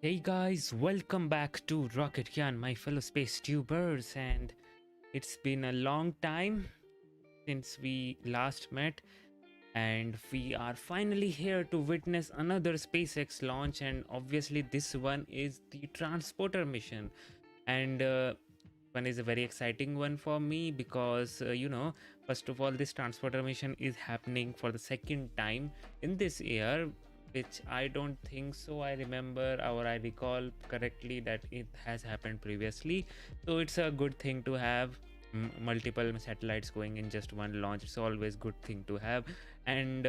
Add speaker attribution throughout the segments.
Speaker 1: Hey guys, welcome back to Rocket Yan, my fellow space tubers, and it's been a long time since we last met, and we are finally here to witness another SpaceX launch. And obviously, this one is the transporter mission, and one is a very exciting one for me because first of all, this transporter mission is happening for the second time in this year, which I don't think so. I remember or I recall correctly that it has happened previously. So it's a good thing to have multiple satellites going in just one launch. It's always good thing to have. And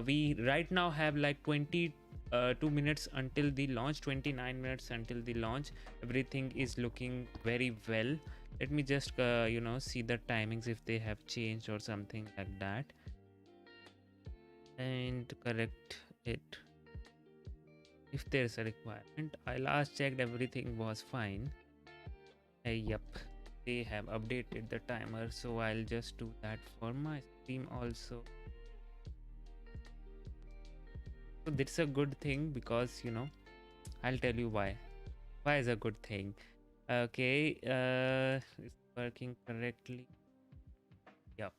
Speaker 1: we right now have like 22 minutes until the launch, 29 minutes until the launch. Everything is looking very well. Let me just see the timings if they have changed or something like that, and correct it if there's a requirement. I last checked, everything was fine. Yep, they have updated the timer, so I'll just do that for my stream also. So that's a good thing because I'll tell you why is a good thing. Okay, it's working correctly. Yep,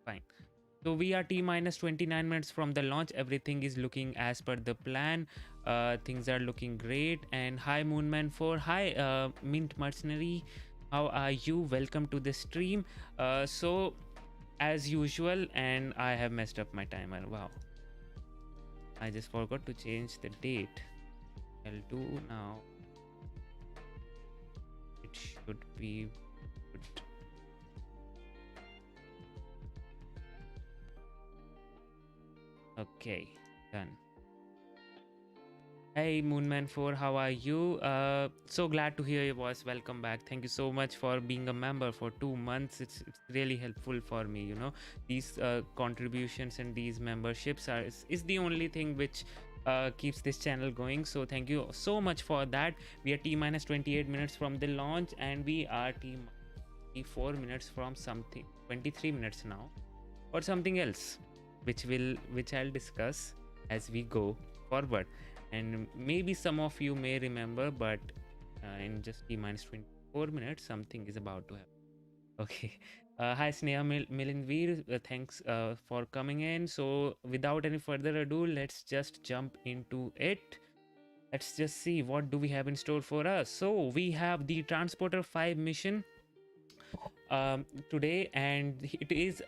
Speaker 1: fine. So we are T minus 29 minutes from the launch. Everything is looking as per the plan. Things are looking great. And hi Moonman 4. Hi Mint Mercenary. How are you? Welcome to the stream. So as usual, and I have messed up my timer. Wow. I just forgot to change the date. I'll do now. It should be good. Okay, done. Hey Moonman 4, how are you? So glad to hear your voice. Welcome back. Thank you so much for being a member for 2 months. It's really helpful for me. These contributions and these memberships is the only thing which keeps this channel going. So thank you so much for that. We are T minus 28 minutes from the launch, and we are T 4 minutes from something, 23 minutes now, or something else, which I'll discuss as we go forward. And maybe some of you may remember, but in just T minus 24 minutes something is about to happen. Okay. Hi Sneha Milinveer, thanks for coming in. So without any further ado, let's just jump into it. Let's just see what do we have in store for us. So we have the Transporter 5 mission today, and it is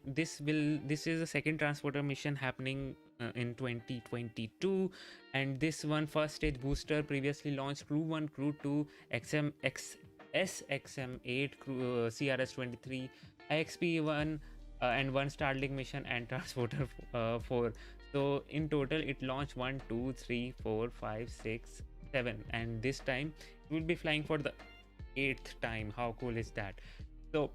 Speaker 1: this is a second transporter mission happening in 2022, and this one first stage booster previously launched crew 1, crew 2, SXM8, crew, CRS-23, IXPE 1, and one Starlink mission, and transporter 4. So in total it launched 1 2 3 4 5 6 7, and this time it will be flying for the 8th time. How cool is that? So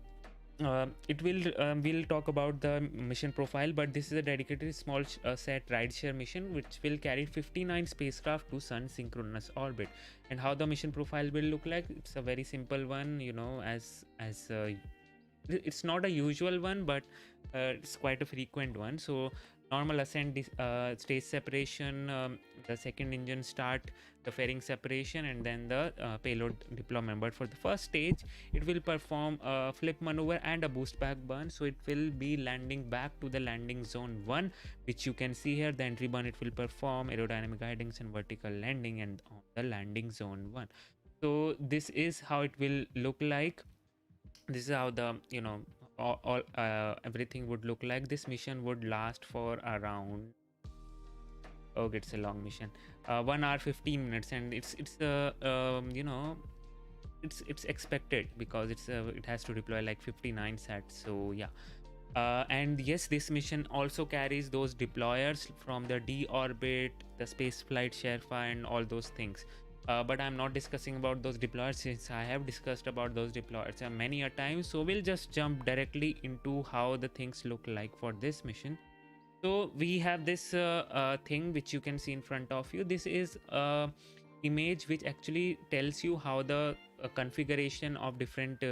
Speaker 1: it will we'll talk about the mission profile, but this is a dedicated small sat rideshare mission which will carry 59 spacecraft to sun synchronous orbit. And how the mission profile will look like, it's a very simple one, as it's not a usual one, but it's quite a frequent one. So normal ascent, stage separation, the second engine start, the fairing separation, and then the payload deployment. But for the first stage, it will perform a flip maneuver and a boost back burn. So it will be landing back to the landing zone 1, which you can see here. The entry burn, it will perform aerodynamic guidance and vertical landing, and on the landing zone 1. So this is how it will look like. This is how the all everything would look like. This mission would last for around, okay, it's a long mission, 1 hour 15 minutes, and it's it's expected because it has to deploy like 59 sats. So yeah. And yes, this mission also carries those deployers from the D orbit, the space flight Sherpa, and all those things. But I'm not discussing about those deployers since I have discussed about those deployers many a time. So we'll just jump directly into how the things look like for this mission. So we have this thing which you can see in front of you. This is a image which actually tells you how the configuration of different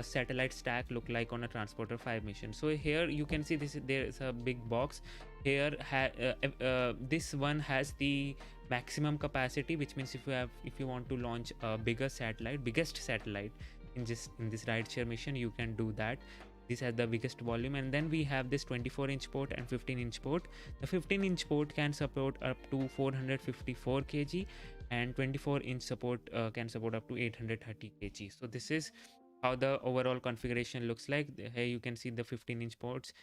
Speaker 1: satellite stack look like on a transporter 5 mission. So here you can see there is a big box here this one has the maximum capacity, which means if you want to launch a biggest satellite in this rideshare mission, you can do that. This has the biggest volume. And then we have this 24-inch port and 15-inch port. The 15-inch port can support up to 454 kg, and 24-inch support can support up to 830 kg. So this is how the overall configuration looks like. Here you can see the 15-inch ports,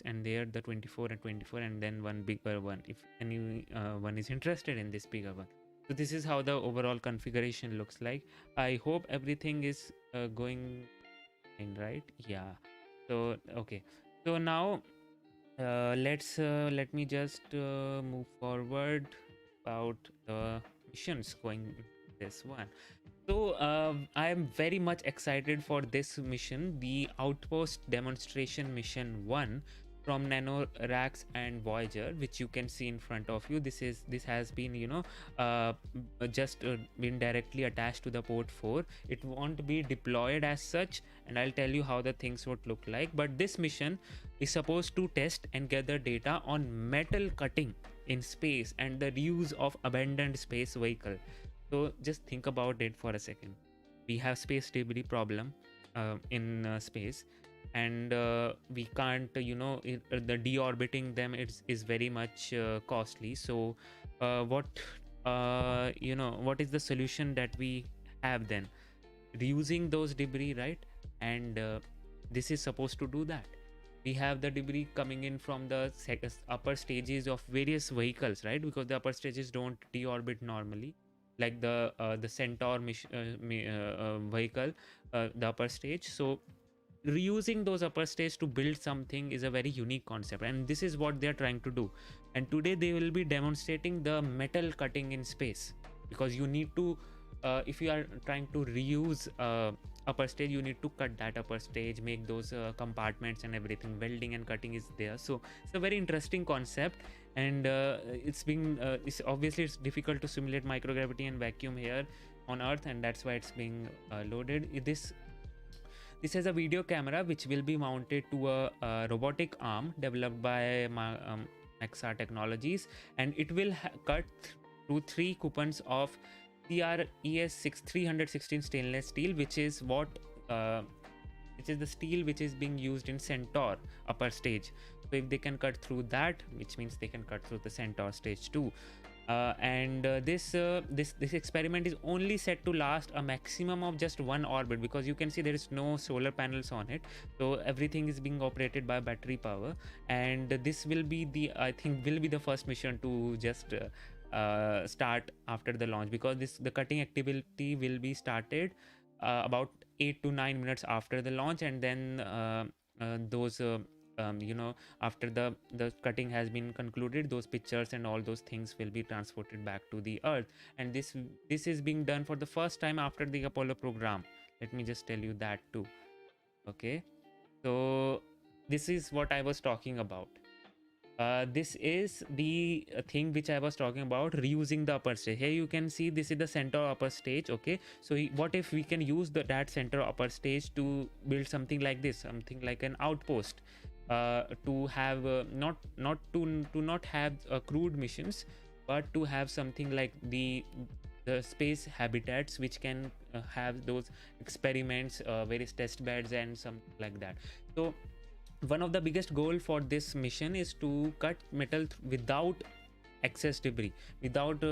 Speaker 1: and there the 24 and 24, and then one bigger one if anyone is interested in this bigger one. So this is how the overall configuration looks like. I hope everything is going fine, right? Yeah. So okay, so now let me just move forward about the missions going this one. So I am very much excited for this mission, the Outpost demonstration mission 1 from NanoRacks and Voyager, which you can see in front of you. This has been just been directly attached to the port 4. It won't be deployed as such, and I'll tell you how the things would look like. But this mission is supposed to test and gather data on metal cutting in space and the reuse of abandoned space vehicle. So just think about it for a second. We have space debris problem in space, and we can't, the deorbiting them is very much costly. So what is the solution that we have then? Reusing those debris, right? And this is supposed to do that. We have the debris coming in from the upper stages of various vehicles, right? Because the upper stages don't deorbit normally, like the Centaur vehicle, the upper stage. So reusing those upper stage to build something is a very unique concept, and this is what they're trying to do. And today they will be demonstrating the metal cutting in space, because you need to if you are trying to reuse upper stage, you need to cut that upper stage, make those compartments and everything. Welding and cutting is there. So it's a very interesting concept, and it's obviously it's difficult to simulate microgravity and vacuum here on Earth, and that's why it's being loaded. This has a video camera which will be mounted to a robotic arm developed by Maxar Technologies, and it will cut through 3 coupons of CRES 316 stainless steel, which is the steel which is being used in Centaur upper stage. So if they can cut through that, which means they can cut through the Centaur stage too. This experiment is only set to last a maximum of just 1 orbit, because you can see there is no solar panels on it, so everything is being operated by battery power. And this will be the first mission to just start after the launch, because the cutting activity will be started about 8 to 9 minutes after the launch, and then after the cutting has been concluded, those pictures and all those things will be transported back to the Earth. And this is being done for the first time after the Apollo program. Let me just tell you that too. Okay, so this is what I was talking about. This is the thing which I was talking about, reusing the upper stage. Here you can see this is the Centaur upper stage. Okay, so what if we can use that Centaur upper stage to build something like this, something like an outpost, to have not have crewed missions, but to have something like the space habitats which can have those experiments, various test beds and something like that. So one of the biggest goal for this mission is to cut metal without excess debris, without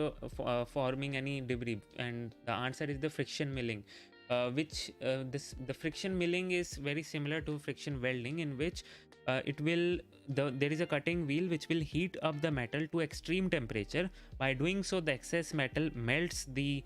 Speaker 1: forming any debris. And the answer is the friction milling, the friction milling is very similar to friction welding, in which there is a cutting wheel which will heat up the metal to extreme temperature. By doing so, the excess metal melts the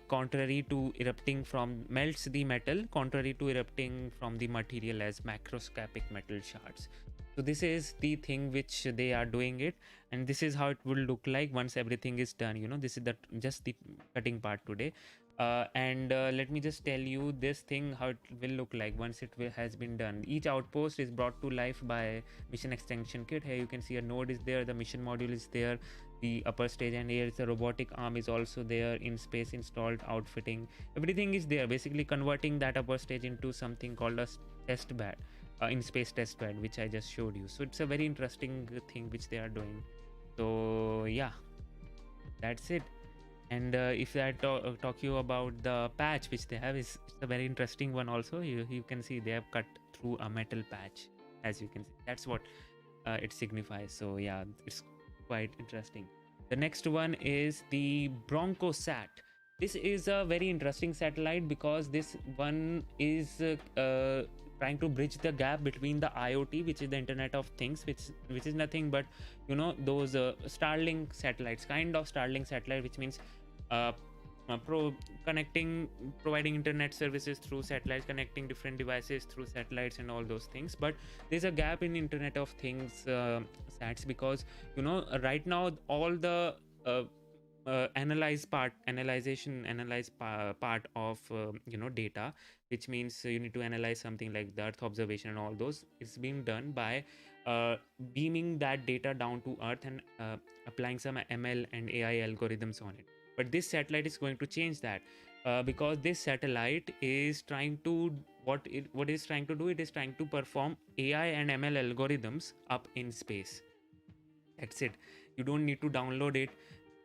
Speaker 1: contrary to erupting from the metal, contrary to erupting from the material as macroscopic metal shards. So this is the thing which they are doing it, and this is how it will look like once everything is done. This is just the cutting part today. Let me just tell you this thing, how it will look like once it has been done. Each outpost is brought to life by mission extension kit. Here you can see a node is there, the mission module is there, the upper stage, and here the robotic arm is also there, in space installed, outfitting, everything is there, basically converting that upper stage into something called a test bed. in space testbed, which I just showed you. So it's a very interesting thing which they are doing. So yeah, that's it. And if I talk you about the patch which they have, is it's a very interesting one also. You can see they have cut through a metal patch, as you can see. That's what it signifies. So yeah, it's quite interesting. The next one is the BroncoSat. This is a very interesting satellite because this one is trying to bridge the gap between the IoT, which is the Internet of Things, which is nothing but those Starlink satellites, kind of Starlink satellite, which means uh, providing internet services through satellites, connecting different devices through satellites and all those things. But there's a gap in Internet of Things sats, because right now all the analyze part of data, which means you need to analyze something like the Earth observation and all those, it's being done by beaming that data down to Earth and applying some ML and AI algorithms on it. But this satellite is going to change that, because this satellite is trying to what it is trying to do, it is trying to perform AI and ML algorithms up in space. That's it. You don't need to download it.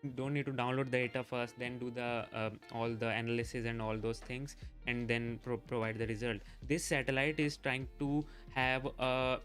Speaker 1: You don't need to download the data first, then do the all the analysis and all those things, and then provide the result. This satellite is trying to have a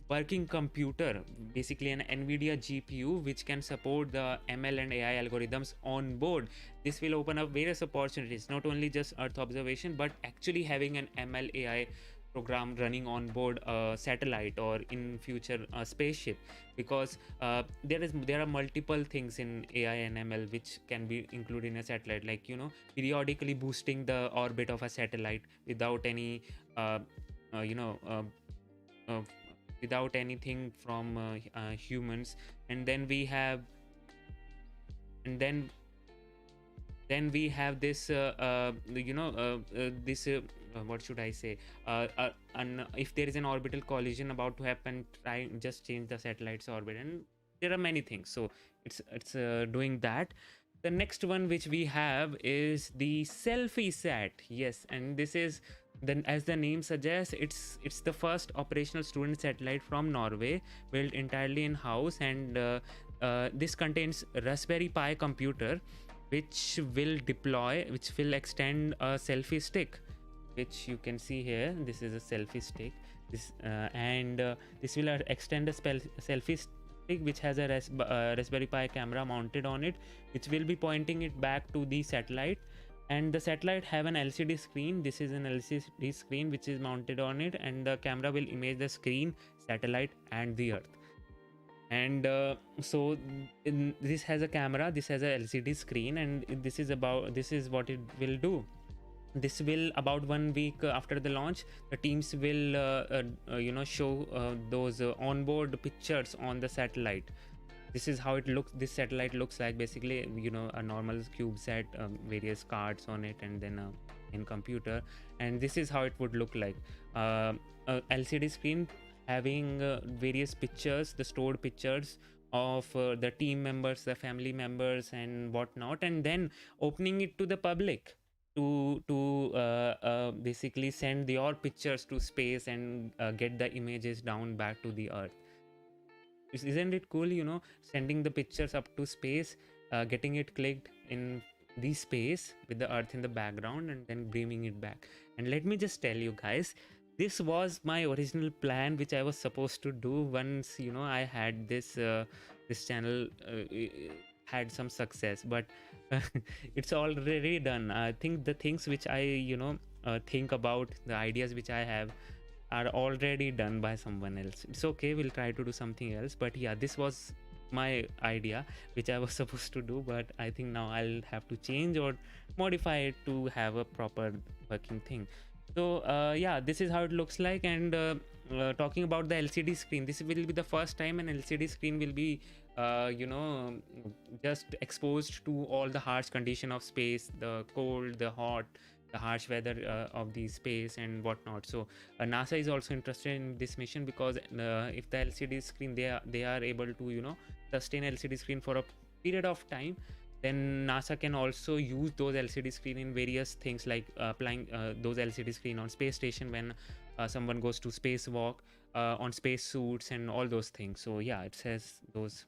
Speaker 1: working computer, basically an NVIDIA GPU, which can support the ML and AI algorithms on board. This will open up various opportunities, not only just Earth observation, but actually having an ML AI program running on board a satellite, or in future a spaceship, because there are multiple things in AI and ML which can be included in a satellite, like periodically boosting the orbit of a satellite without any uh, uh, you know uh, uh, without anything from humans. And then we have and then we have this this what should I say, and if there is an orbital collision about to happen, try just change the satellite's orbit, and there are many things. So it's doing that. The next one which we have is the selfie sat. Yes, and this is, then as the name suggests, it's the first operational student satellite from Norway, built entirely in house. And this contains Raspberry Pi computer, which will extend a selfie stick, which you can see here. This is a selfie stick. This will extend a selfie stick, which has a Raspberry Pi camera mounted on it, which will be pointing it back to the satellite. And the satellite have an LCD screen. This is an LCD screen which is mounted on it, and the camera will image the screen, satellite, and the Earth. And this has a camera, this has a LCD screen, and this is what it will do. This will, about 1 week after the launch, the teams will show those onboard pictures on the satellite. This is how it looks. This satellite looks like, basically, a normal CubeSat, various cards on it, and then in computer. And this is how it would look like, a LCD screen having various pictures, the stored pictures of the team members, the family members, and whatnot, and then opening it to the public to basically send your pictures to space and get the images down back to the Earth. Isn't it cool? Sending the pictures up to space, getting it clicked in the space with the Earth in the background, and then beaming it back. And let me just tell you guys, this was my original plan, which I was supposed to do once I had this channel had some success. But it's already done. I think the things which I think about, the ideas which I have, are already done by someone else. It's okay, we'll try to do something else. But yeah, this was my idea which I was supposed to do, but I think now I'll have to change or modify it to have a proper working thing. So yeah, this is how it looks like. And talking about the LCD screen, this will be the first time an LCD screen will be just exposed to all the harsh condition of space, the cold, the hot, the harsh weather of the space and whatnot. So NASA is also interested in this mission, because if the LCD screen, they are able to sustain LCD screen for a period of time, then NASA can also use those LCD screen in various things, like applying those LCD screen on space station when someone goes to spacewalk, on space suits and all those things. So yeah, it says those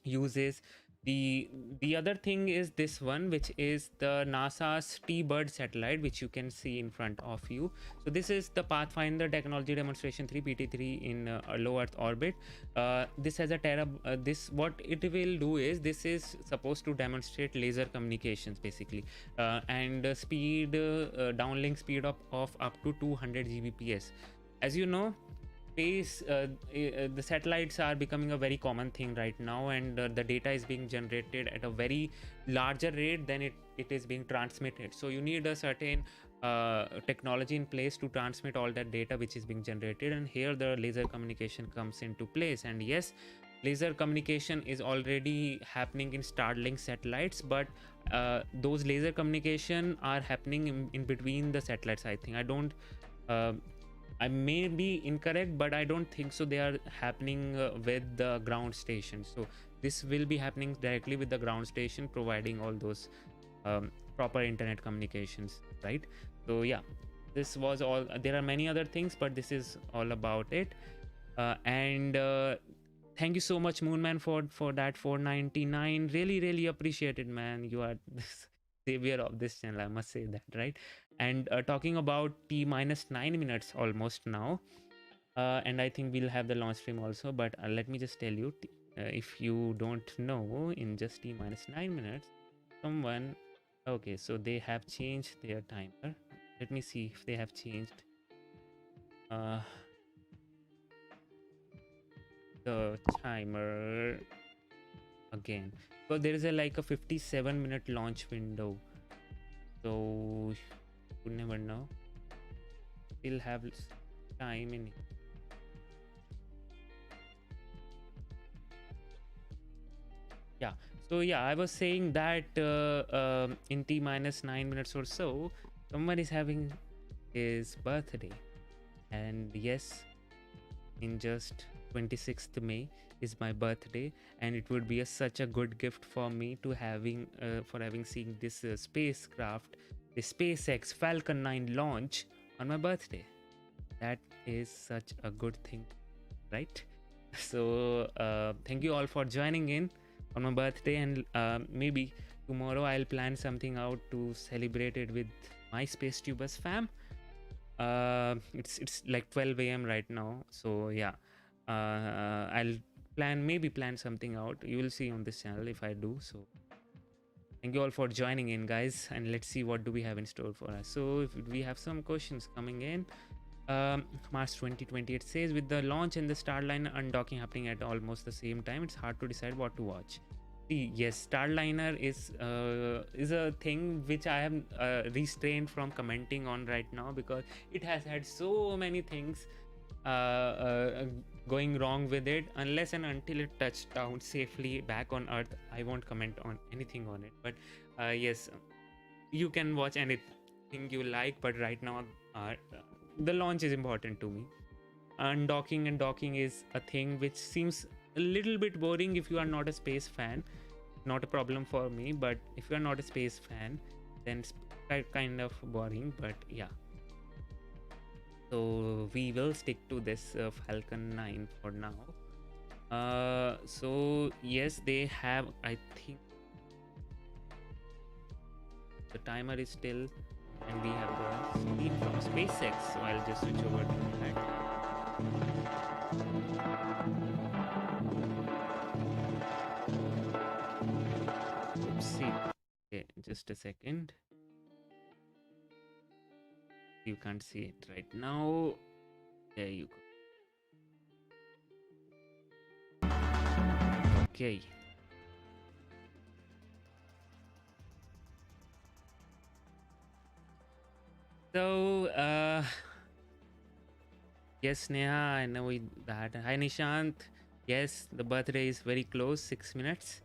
Speaker 1: uses. The other thing is this one, which is the NASA's T-Bird satellite, which you can see in front of you. So this is the Pathfinder Technology Demonstration 3 PT3 in a low Earth orbit. This has a this, what it will do is, this is supposed to demonstrate laser communications basically, and speed, downlink speed of up to 200 Gbps. As you know, space, the satellites are becoming a very common thing right now, and the data is being generated at a very larger rate than it is being transmitted. So you need a certain technology in place to transmit all that data which is being generated, and here the laser communication comes into place. And yes, laser communication is already happening in Starlink satellites, but those laser communication are happening in between the satellites, I think. I may be incorrect, but I don't think so. They are happening with the ground station. So this will be happening directly with the ground station, providing all those proper internet communications, right? So yeah, this was all. There are many other things, but this is all about it. And thank you so much, Moonman, for that 499. Really appreciated, man. You are the savior of this channel, I must say that, right? And talking about T-9 minutes almost now, and I think we'll have the launch stream also, but let me just tell you, if you don't know, in just T-9 minutes, someone, okay, so they have changed their timer. Let me see if they have changed the timer again, because there is a like a 57-minute launch window, so you never know. Still have time in. Yeah, so yeah, I was saying that in T-9 minutes or so, someone is having his birthday, and yes, in just 26th May is my birthday, and it would be such a good gift for me to having seen this spacecraft, the SpaceX Falcon 9 launch on my birthday. That is such a good thing, right? So thank you all for joining in on my birthday, and maybe tomorrow I'll plan something out to celebrate it with my Space Tubers fam. It's like 12 a.m. right now, so yeah, I'll plan something out. You will see on this channel if I do. So thank you all for joining in, guys, and let's see what do we have in store for us. So if we have some questions coming in. March 2020, it says, with the launch and the Starliner undocking happening at almost the same time, it's hard to decide what to watch. See, yes, Starliner is a thing which I am restrained from commenting on right now, because it has had so many things going wrong with it. Unless and until it touched down safely back on Earth, I won't comment on anything on it. But yes, you can watch anything you like, but right now the launch is important to me. Undocking and docking is a thing which seems a little bit boring if you are not a space fan. Not a problem for me, but if you are not a space fan, then it's kind of boring. But yeah, so we will stick to this Falcon 9 for now. So yes, they have, I think the timer is still, and we have the speed from SpaceX, so I'll just switch over to that. Oopsie. Okay, just a second. You can't see it right now. There you go. Okay. So, yes, Neha, I know that. Hi, Nishant. Yes, the birthday is very close, 6 minutes.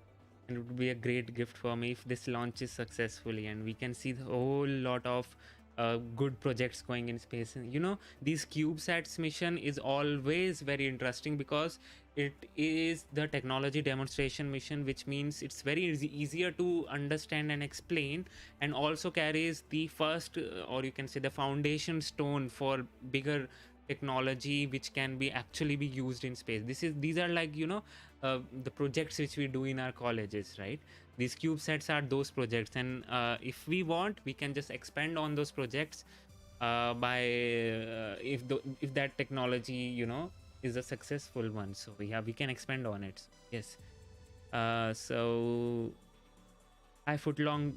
Speaker 1: And it would be a great gift for me if this launches successfully and we can see the whole lot of good projects going in space. And these CubeSats mission is always very interesting because it is the technology demonstration mission, which means it's very easier to understand and explain, and also carries the first or you can say the foundation stone for bigger technology which can be actually be used in space. These are like the projects which we do in our colleges, right? These CubeSats are those projects, and if we want, we can just expand on those projects by if that technology is a successful one. So we can expand on it. Yes. So 5 foot long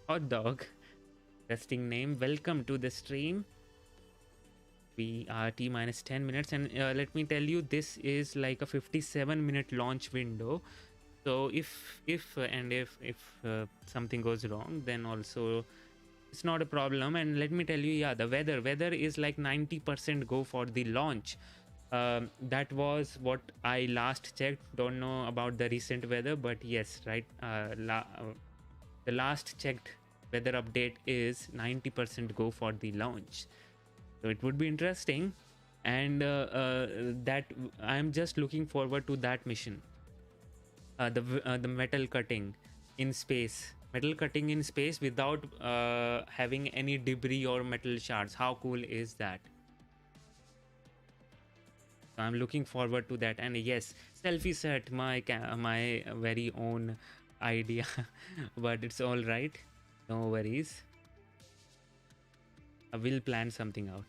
Speaker 1: hot dog, interesting name. Welcome to the stream. We are T minus 10 minutes, and let me tell you, this is like a 57-minute launch window. So if something goes wrong, then also it's not a problem. And let me tell you, yeah, the weather is like 90% go for the launch. That was what I last checked. Don't know about the recent weather, but yes, right, the last checked weather update is 90% go for the launch. So it would be interesting, and that I'm just looking forward to that mission. The metal cutting in space without having any debris or metal shards. How cool is that? So I'm looking forward to that. And yes, selfie set, my very own idea, but it's all right, no worries. I will plan something out.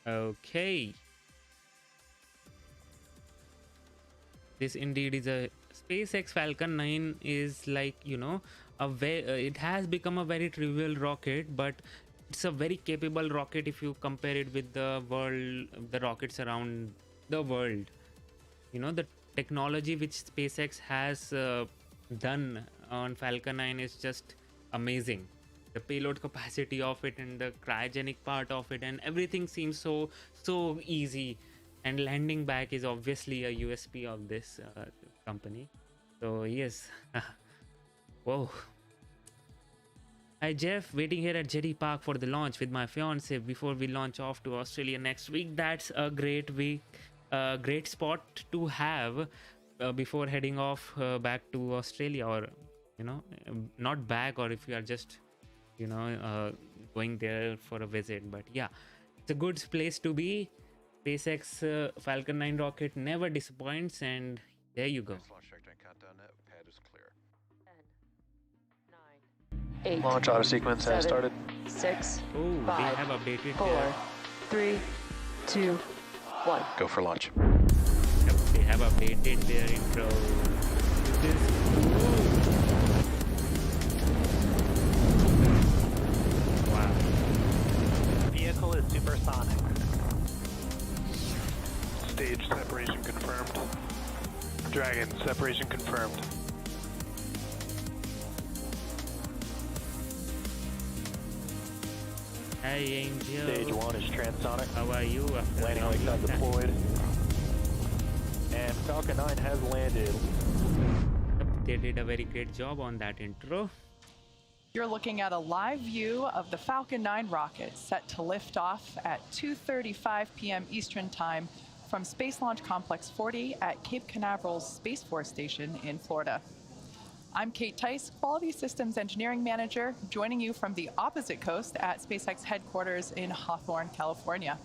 Speaker 1: Okay. This indeed is a SpaceX Falcon 9 is like, it has become a very trivial rocket, but it's a very capable rocket if you compare it with the rockets around the world. The technology which SpaceX has done on Falcon 9 is just amazing. The payload capacity of it and the cryogenic part of it, and everything seems so easy. And landing back is obviously a USP of this company. So yes. Whoa. Hi Jeff, waiting here at Jetty Park for the launch with my fiance before we launch off to Australia next week. That's a great week, great spot to have before heading off back to Australia, or not back, or if you are just going there for a visit. But yeah, it's a good place to be. SpaceX Falcon 9 rocket never disappoints, and there you go.
Speaker 2: Eight, launch auto sequence has started.
Speaker 1: 6. Oh, they have updated
Speaker 2: 4, 3, 2, 1. Go for launch.
Speaker 1: Yep, they have updated their intro. Wow.
Speaker 3: Vehicle is supersonic. Stage separation confirmed. Dragon separation confirmed.
Speaker 1: Hi Angel.
Speaker 3: Stage 1 is transonic.
Speaker 1: How are you?
Speaker 3: Landing lights are deployed. And Falcon 9 has landed.
Speaker 1: They did a very great job on that intro.
Speaker 4: You're looking at a live view of the Falcon 9 rocket set to lift off at 2:35 p.m. Eastern Time from Space Launch Complex 40 at Cape Canaveral's Space Force Station in Florida. I'm Kate Tice, Quality Systems Engineering Manager, joining you from the opposite coast at SpaceX headquarters in Hawthorne, California.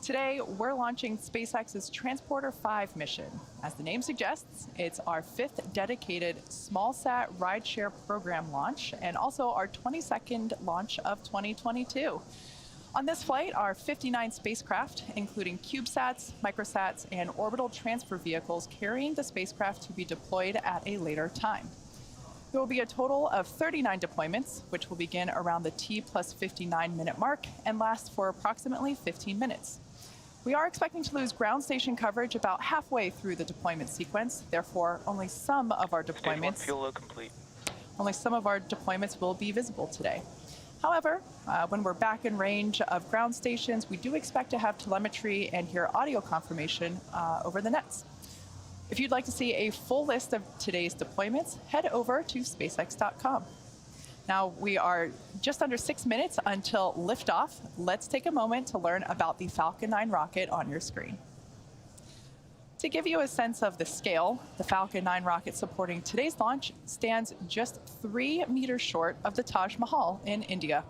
Speaker 4: Today, we're launching SpaceX's Transporter 5 mission. As the name suggests, it's our 5th dedicated smallsat rideshare program launch, and also our 22nd launch of 2022. On this flight are 59 spacecraft, including CubeSats, microsats, and orbital transfer vehicles carrying the spacecraft to be deployed at a later time. There will be a total of 39 deployments, which will begin around the T+59 minute mark and last for approximately 15 minutes. We are expecting to lose ground station coverage about halfway through the deployment sequence. Therefore, only some of our deployments will be visible today. However, when we're back in range of ground stations, we do expect to have telemetry and hear audio confirmation over the nets. If you'd like to see a full list of today's deployments, head over to SpaceX.com. Now, we are just under 6 minutes until liftoff. Let's take a moment to learn about the Falcon 9 rocket on your screen. To give you a sense of the scale, the Falcon 9 rocket supporting today's launch stands just 3 meters short of the Taj Mahal in India.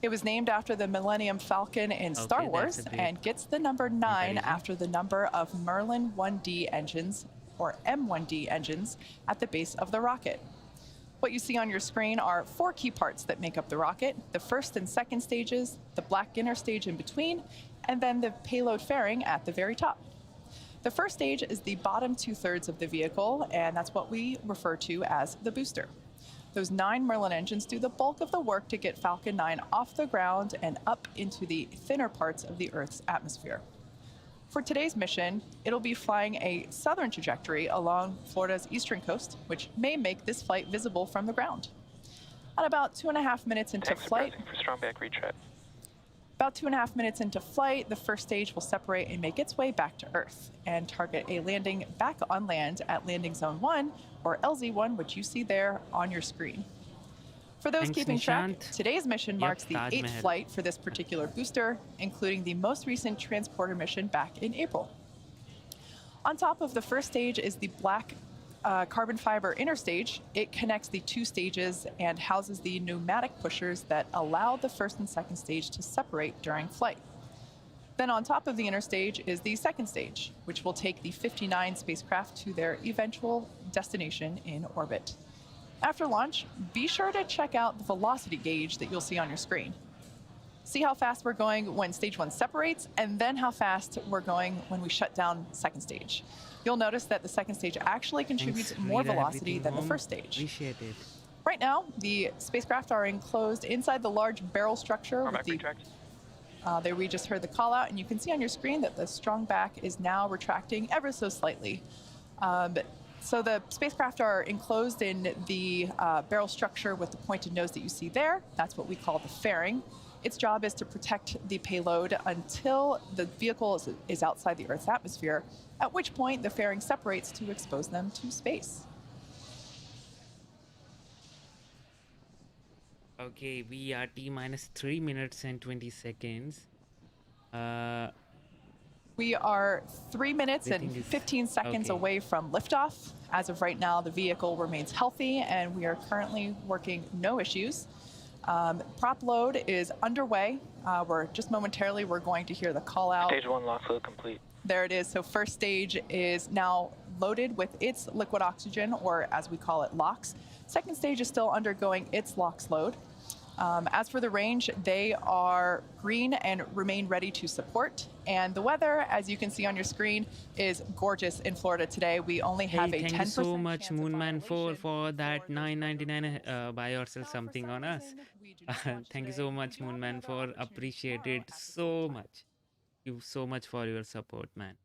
Speaker 4: It was named after the Millennium Falcon in Star Wars and gets the number 9 after the number of Merlin 1D engines, or M1D engines, at the base of the rocket. What you see on your screen are 4 key parts that make up the rocket: the first and second stages, the black inner stage in between, and then the payload fairing at the very top. The first stage is the bottom 2/3 of the vehicle, and that's what we refer to as the booster. Those 9 Merlin engines do the bulk of the work to get Falcon 9 off the ground and up into the thinner parts of the Earth's atmosphere. For today's mission, it'll be flying a southern trajectory along Florida's eastern coast, which may make this flight visible from the ground. At about 2.5 minutes into flight,
Speaker 3: for strong back retread.
Speaker 4: About 2.5 minutes into flight, the first stage will separate and make its way back to Earth and target a landing back on land at Landing Zone 1, or LZ1, which you see there on your screen. For those keeping track, today's mission marks the 8th flight for this particular booster, including the most recent transporter mission back in April. On top of the first stage is the black carbon fiber inner stage. It connects the 2 stages and houses the pneumatic pushers that allow the first and second stage to separate during flight. Then on top of the inner stage is the second stage, which will take the 59 spacecraft to their eventual destination in orbit. After launch, be sure to check out the velocity gauge that you'll see on your screen. See how fast we're going when stage 1 separates, and then how fast we're going when we shut down second stage. You'll notice that the second stage actually contributes more velocity than the first stage.
Speaker 1: Appreciate it.
Speaker 4: Right now, the spacecraft are enclosed inside the large barrel structure. There we just heard the call out, and you can see on your screen that the strong back is now retracting ever so slightly. So the spacecraft are enclosed in the barrel structure with the pointed nose that you see there. That's what we call the fairing. Its job is to protect the payload until the vehicle is outside the Earth's atmosphere, at which point the fairing separates to expose them to space.
Speaker 1: Okay, we are T-minus 3 minutes and 20 seconds.
Speaker 4: We are 3 minutes and 15 seconds away from liftoff. As of right now, the vehicle remains healthy, and we are currently working no issues. Prop load is underway. We're going to hear the call out.
Speaker 3: Stage 1 lock load complete.
Speaker 4: There it is. So first stage is now loaded with its liquid oxygen, or as we call it, LOX. Second stage is still undergoing its LOX load. As for the range, they are green and remain ready to support. And the weather, as you can see on your screen, is gorgeous in Florida today. We only have a 10%
Speaker 1: Thank you so much, Moonman, for that $9.99 buy or sell something on us. Thank you so much, Moonman, for appreciate it so much. Thank you so much for your support, man.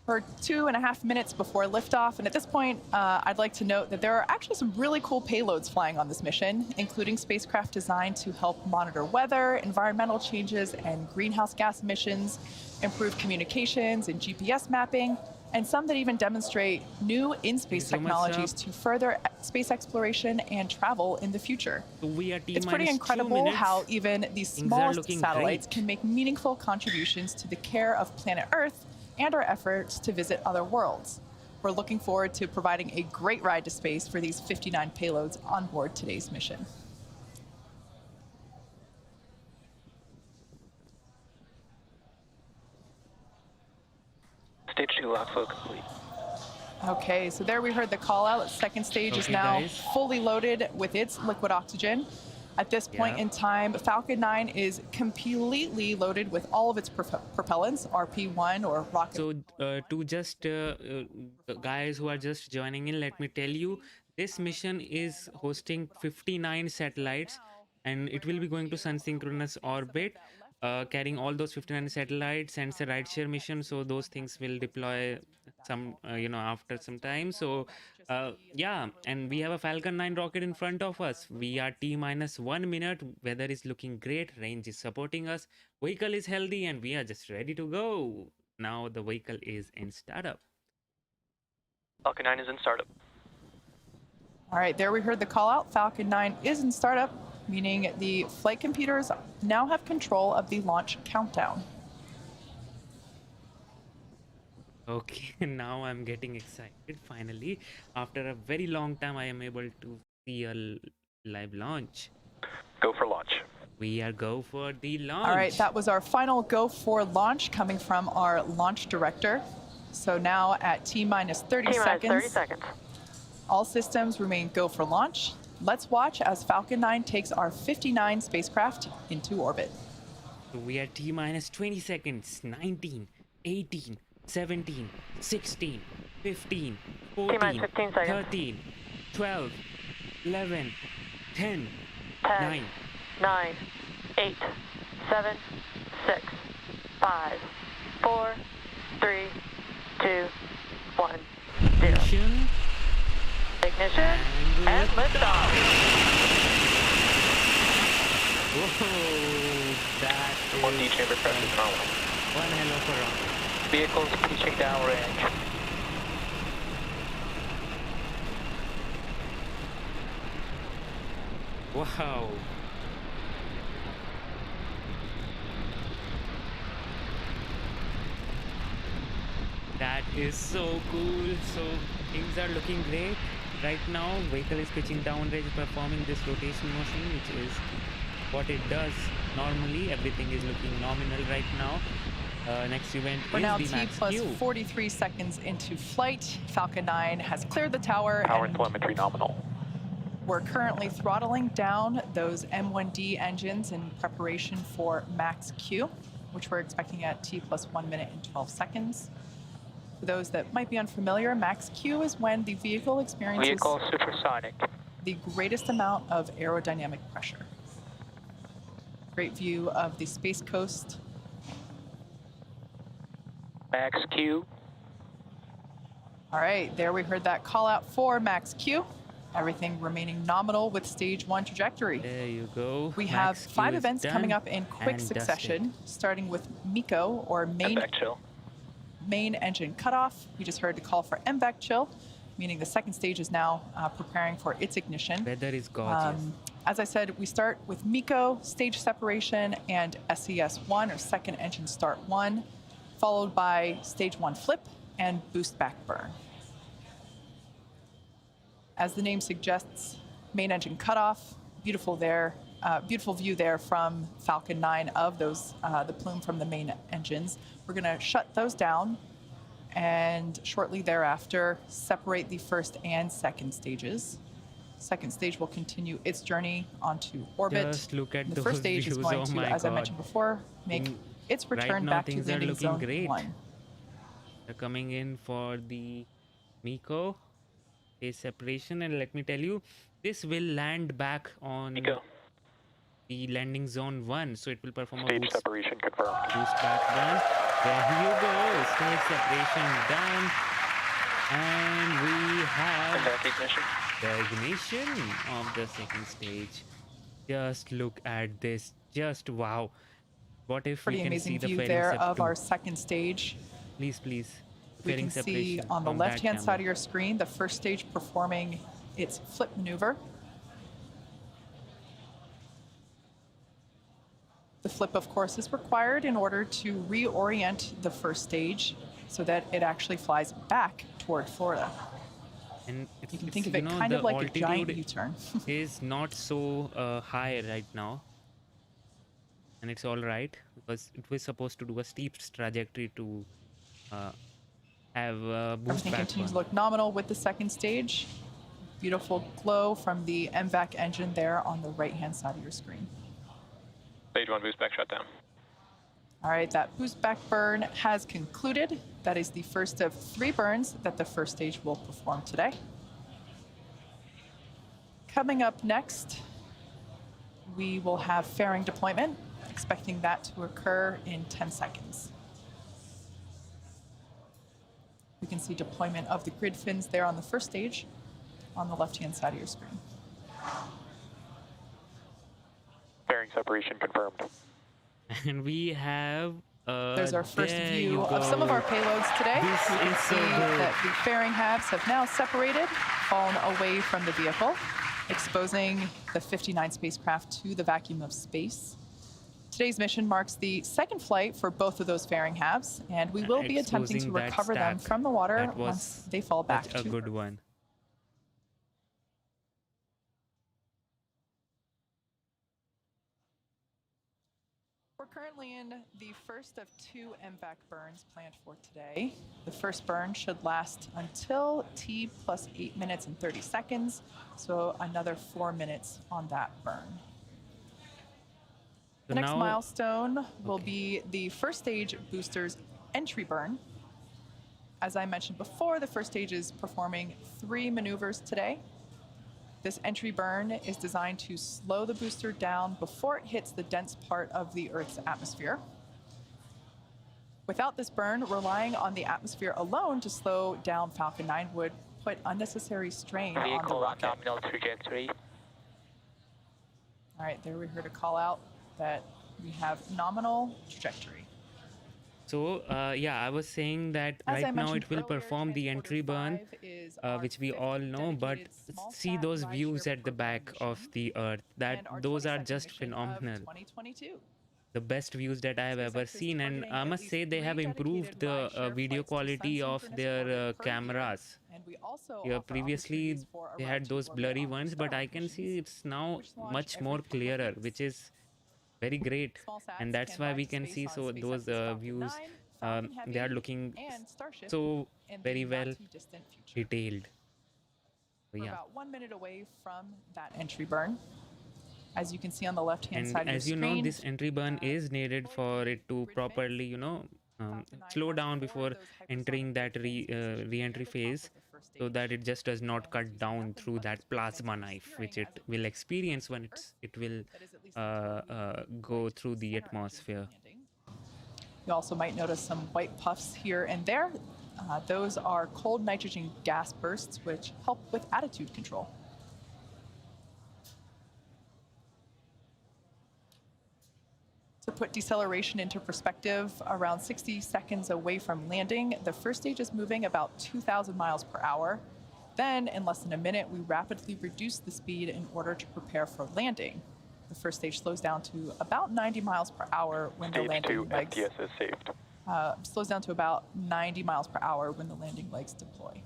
Speaker 4: We're 2.5 minutes before liftoff, and at this point, I'd like to note that there are actually some really cool payloads flying on this mission, including spacecraft designed to help monitor weather, environmental changes, and greenhouse gas emissions, improve communications and GPS mapping, and some that even demonstrate new in-space technologies to further space exploration and travel in the future. It's pretty incredible how even these smallest satellites can make meaningful contributions to the care of planet Earth and our efforts to visit other worlds. We're looking forward to providing a great ride to space for these 59 payloads on board today's mission.
Speaker 3: Stage 2 lock load complete.
Speaker 4: Okay, so there we heard the call out. Second stage is now fully loaded with its liquid oxygen. At this point in time, Falcon 9 is completely loaded with all of its propellants, RP-1 or rocket.
Speaker 1: So to just guys who are just joining in, let me tell you, this mission is hosting 59 satellites, and it will be going to sun synchronous orbit. carrying all those 59 satellites, and it's a rideshare mission, so those things will deploy some after some time. So yeah, and we have a Falcon 9 rocket in front of us. We are T minus 1 minute. Weather is looking great, range is supporting us, vehicle is healthy, and we are just ready to go. Now the vehicle is in startup.
Speaker 3: Falcon 9 is in startup.
Speaker 4: All right, there we heard the call out. Falcon 9 is in startup, meaning the flight computers now have control of the launch countdown.
Speaker 1: Okay, now I'm getting excited. Finally, after a very long time, I am able to see a live launch.
Speaker 3: Go for launch.
Speaker 1: We are go for the launch.
Speaker 4: All right, that was our final go for launch coming from our launch director. So now at T minus 30 seconds.
Speaker 3: 30 seconds.
Speaker 4: All systems remain go for launch. Let's watch as Falcon 9 takes our 59 spacecraft into orbit.
Speaker 1: So we are T minus 20 seconds. 19, 18, 17, 16, 15, 14,
Speaker 3: 15 seconds.
Speaker 1: 13, 12, 11, 10,
Speaker 3: 10,
Speaker 1: 9,
Speaker 3: 9, 8, 7, 6, 5, 4, 3, 2, 1, 0.
Speaker 1: ignition.
Speaker 3: Ignition and liftoff.
Speaker 1: Whoa, that is
Speaker 3: 1D chamber pressure is normal.
Speaker 1: one hell of a rocket.
Speaker 3: Vehicles pitching downrange.
Speaker 1: Wow. That is so cool. So things are looking great right now. Vehicle is pitching downrange, performing this rotation motion, which is what it does normally. Everything is looking nominal right now. Next event
Speaker 4: We're
Speaker 1: is
Speaker 4: now
Speaker 1: the
Speaker 4: T
Speaker 1: max
Speaker 4: plus
Speaker 1: Q.
Speaker 4: 43 seconds into flight. Falcon 9 has cleared the tower.
Speaker 3: Power
Speaker 4: and
Speaker 3: telemetry nominal.
Speaker 4: we're currently throttling down those M1D engines in preparation for max Q, which we're expecting at T plus 1 minute and 12 seconds. For those that might be unfamiliar, max Q is when the vehicle experiences
Speaker 3: Vehicle supersonic.
Speaker 4: the greatest amount of aerodynamic pressure. Great view of the Space Coast.
Speaker 3: Max Q.
Speaker 4: All right, there we heard that call out for max Q. Everything remaining nominal with stage 1 trajectory.
Speaker 1: There you go.
Speaker 4: We
Speaker 1: Max
Speaker 4: have
Speaker 1: Q
Speaker 4: 5
Speaker 1: is
Speaker 4: events
Speaker 1: done
Speaker 4: coming up in quick
Speaker 1: and
Speaker 4: succession, starting with MECO, or
Speaker 3: And back chill.
Speaker 4: main engine cutoff. We just heard the call for MVAC chill, meaning the second stage is now preparing for its ignition.
Speaker 1: Weather is gorgeous.
Speaker 4: As I said, we start with MECO, stage separation, and SES1, or second engine start 1, followed by stage 1 flip and boost back burn. As the name suggests, main engine cutoff, beautiful there, beautiful view there from Falcon 9 of those, the plume from the main engines. We're gonna shut those down and shortly thereafter separate the first and second stages. Second stage will continue its journey onto orbit.
Speaker 1: Just look at
Speaker 4: the
Speaker 1: those
Speaker 4: first stage is
Speaker 1: views,
Speaker 4: going
Speaker 1: oh
Speaker 4: to,
Speaker 1: my
Speaker 4: as I
Speaker 1: God.
Speaker 4: mentioned before, make its
Speaker 1: Right
Speaker 4: return
Speaker 1: now
Speaker 4: back to
Speaker 1: things are
Speaker 4: landing
Speaker 1: looking
Speaker 4: zone
Speaker 1: great.
Speaker 4: 1.
Speaker 1: They're coming in for the MECO phase separation, and let me tell you, this will land back on
Speaker 3: MECO.
Speaker 1: the landing zone 1, so it will perform a
Speaker 3: Stage
Speaker 1: boost
Speaker 3: separation confirmed.
Speaker 1: back burn. There you go, stage separation done, and we have
Speaker 3: And back ignition.
Speaker 1: the ignition of the second stage. Just look at this, just wow. What if
Speaker 4: Pretty
Speaker 1: we can see
Speaker 4: amazing
Speaker 1: the
Speaker 4: view
Speaker 1: fairing
Speaker 4: there
Speaker 1: sep
Speaker 4: of
Speaker 1: too?
Speaker 4: our second stage.
Speaker 1: Please, please.
Speaker 4: We
Speaker 1: Fairing
Speaker 4: can see
Speaker 1: separation
Speaker 4: on the
Speaker 1: from that
Speaker 4: left-hand side
Speaker 1: camera.
Speaker 4: of your screen the first stage performing its flip maneuver. The flip, of course, is required in order to reorient the first stage so that it actually flies back toward Florida.
Speaker 1: And
Speaker 4: You can think of it kind
Speaker 1: the
Speaker 4: of like a giant
Speaker 1: altitude
Speaker 4: U-turn.
Speaker 1: is not so high right now, and it's all right because it was supposed to do a steep trajectory to have a boost
Speaker 4: Everything
Speaker 1: back
Speaker 4: continues to
Speaker 1: burn.
Speaker 4: look nominal with the second stage. Beautiful glow from the MVAC engine there on the right-hand side of your screen.
Speaker 3: Stage 1 boost back shutdown.
Speaker 4: All right, that boost back burn has concluded. That is the first of 3 burns that the first stage will perform today. Coming up next, we will have fairing deployment. expecting that to occur in 10 seconds. We can see deployment of the grid fins there on the first stage on the left-hand side of your screen.
Speaker 3: Fairing separation confirmed.
Speaker 1: And we have
Speaker 4: There's our first
Speaker 1: there
Speaker 4: view
Speaker 1: you
Speaker 4: of some of our
Speaker 1: go.
Speaker 4: payloads today.
Speaker 1: This
Speaker 4: You can
Speaker 1: is so
Speaker 4: see
Speaker 1: good.
Speaker 4: that the fairing halves have now separated, fallen away from the vehicle, exposing the 59 spacecraft to the vacuum of space. Today's mission marks the second flight for both of those fairing halves, and we will be attempting to
Speaker 1: Exposing that
Speaker 4: recover them
Speaker 1: stack.
Speaker 4: from the water
Speaker 1: That was
Speaker 4: once they fall back
Speaker 1: such a
Speaker 4: to
Speaker 1: good
Speaker 4: Earth.
Speaker 1: one.
Speaker 4: We're currently in the first of 2 MVAC burns planned for today. The first burn should last until T plus 8 minutes and 30 seconds, so another 4 minutes on that burn. The
Speaker 1: So
Speaker 4: next
Speaker 1: now,
Speaker 4: milestone will be the first stage booster's entry burn. As I mentioned before, the first stage is performing 3 maneuvers today. This entry burn is designed to slow the booster down before it hits the dense part of the Earth's atmosphere. Without this burn, relying on the atmosphere alone to slow down Falcon 9 would put unnecessary strain on the
Speaker 5: Vehicle on
Speaker 4: rocket.
Speaker 5: nominal trajectory.
Speaker 4: All right, there we heard a call out that we have nominal trajectory.
Speaker 1: so yeah, I was saying that
Speaker 4: As I
Speaker 1: right now
Speaker 4: mentioned
Speaker 1: it will
Speaker 4: earlier,
Speaker 1: perform the
Speaker 4: Transporter
Speaker 1: entry burn,
Speaker 4: 5 is our
Speaker 1: which we
Speaker 4: fifth
Speaker 1: all know, but
Speaker 4: dedicated
Speaker 1: see
Speaker 4: smallsat
Speaker 1: those
Speaker 4: rideshare
Speaker 1: views at the
Speaker 4: program
Speaker 1: back of
Speaker 4: mission,
Speaker 1: the Earth. That
Speaker 4: and our
Speaker 1: those are
Speaker 4: 22nd
Speaker 1: just
Speaker 4: mission of
Speaker 1: phenomenal.
Speaker 4: 2022.
Speaker 1: The best views that I have ever
Speaker 4: SpaceX is
Speaker 1: seen, and
Speaker 4: targeting
Speaker 1: I
Speaker 4: at
Speaker 1: must
Speaker 4: least
Speaker 1: say they
Speaker 4: 3
Speaker 1: have improved
Speaker 4: dedicated
Speaker 1: the
Speaker 4: rideshare
Speaker 1: video
Speaker 4: flights to
Speaker 1: quality of
Speaker 4: sun-synchronous
Speaker 1: their
Speaker 4: orbit per year,
Speaker 1: cameras.
Speaker 4: and we also
Speaker 1: Yeah,
Speaker 4: offer
Speaker 1: previously
Speaker 4: opportunities for a
Speaker 1: they
Speaker 4: ride
Speaker 1: had
Speaker 4: to
Speaker 1: those
Speaker 4: orbit
Speaker 1: blurry
Speaker 4: on our
Speaker 1: ones, but I
Speaker 4: Starlink
Speaker 1: can see
Speaker 4: missions,
Speaker 1: it's now
Speaker 4: which launch
Speaker 1: much
Speaker 4: every
Speaker 1: more
Speaker 4: couple of
Speaker 1: clearer,
Speaker 4: weeks.
Speaker 1: which is very great.
Speaker 4: Small
Speaker 1: And
Speaker 4: sats
Speaker 1: that's
Speaker 4: can
Speaker 1: why
Speaker 4: ride
Speaker 1: we
Speaker 4: to
Speaker 1: can
Speaker 4: space
Speaker 1: see
Speaker 4: on
Speaker 1: so those
Speaker 4: SpaceX's Falcon
Speaker 1: views,
Speaker 4: 9, Falcon
Speaker 1: they are
Speaker 4: Heavy,
Speaker 1: looking
Speaker 4: and Starship
Speaker 1: so
Speaker 4: in the
Speaker 1: very well
Speaker 4: not-too-distant future.
Speaker 1: detailed. So
Speaker 4: We're
Speaker 1: yeah,
Speaker 4: about 1 minute away from that entry burn. As you can see on the left-hand
Speaker 1: and
Speaker 4: side of your
Speaker 1: as you know,
Speaker 4: screen,
Speaker 1: this entry burn is needed for it to properly, slow down before entering that re-entry phase, so that it just does not cut down through that plasma knife, which it will experience when it will go through the atmosphere.
Speaker 4: you also might notice some white puffs here and there. Those are cold nitrogen gas bursts, which help with attitude control. To put deceleration into perspective, around 60 seconds away from landing, the first stage is moving about 2,000 miles per hour. Then, in less than a minute, we rapidly reduce the speed in order to prepare for landing. The first stage slows down to about 90 miles per hour when the
Speaker 3: Stage
Speaker 4: landing
Speaker 3: 2
Speaker 4: legs
Speaker 3: FTS is saved.
Speaker 4: slows down to about 90 miles per hour when the landing legs deploy.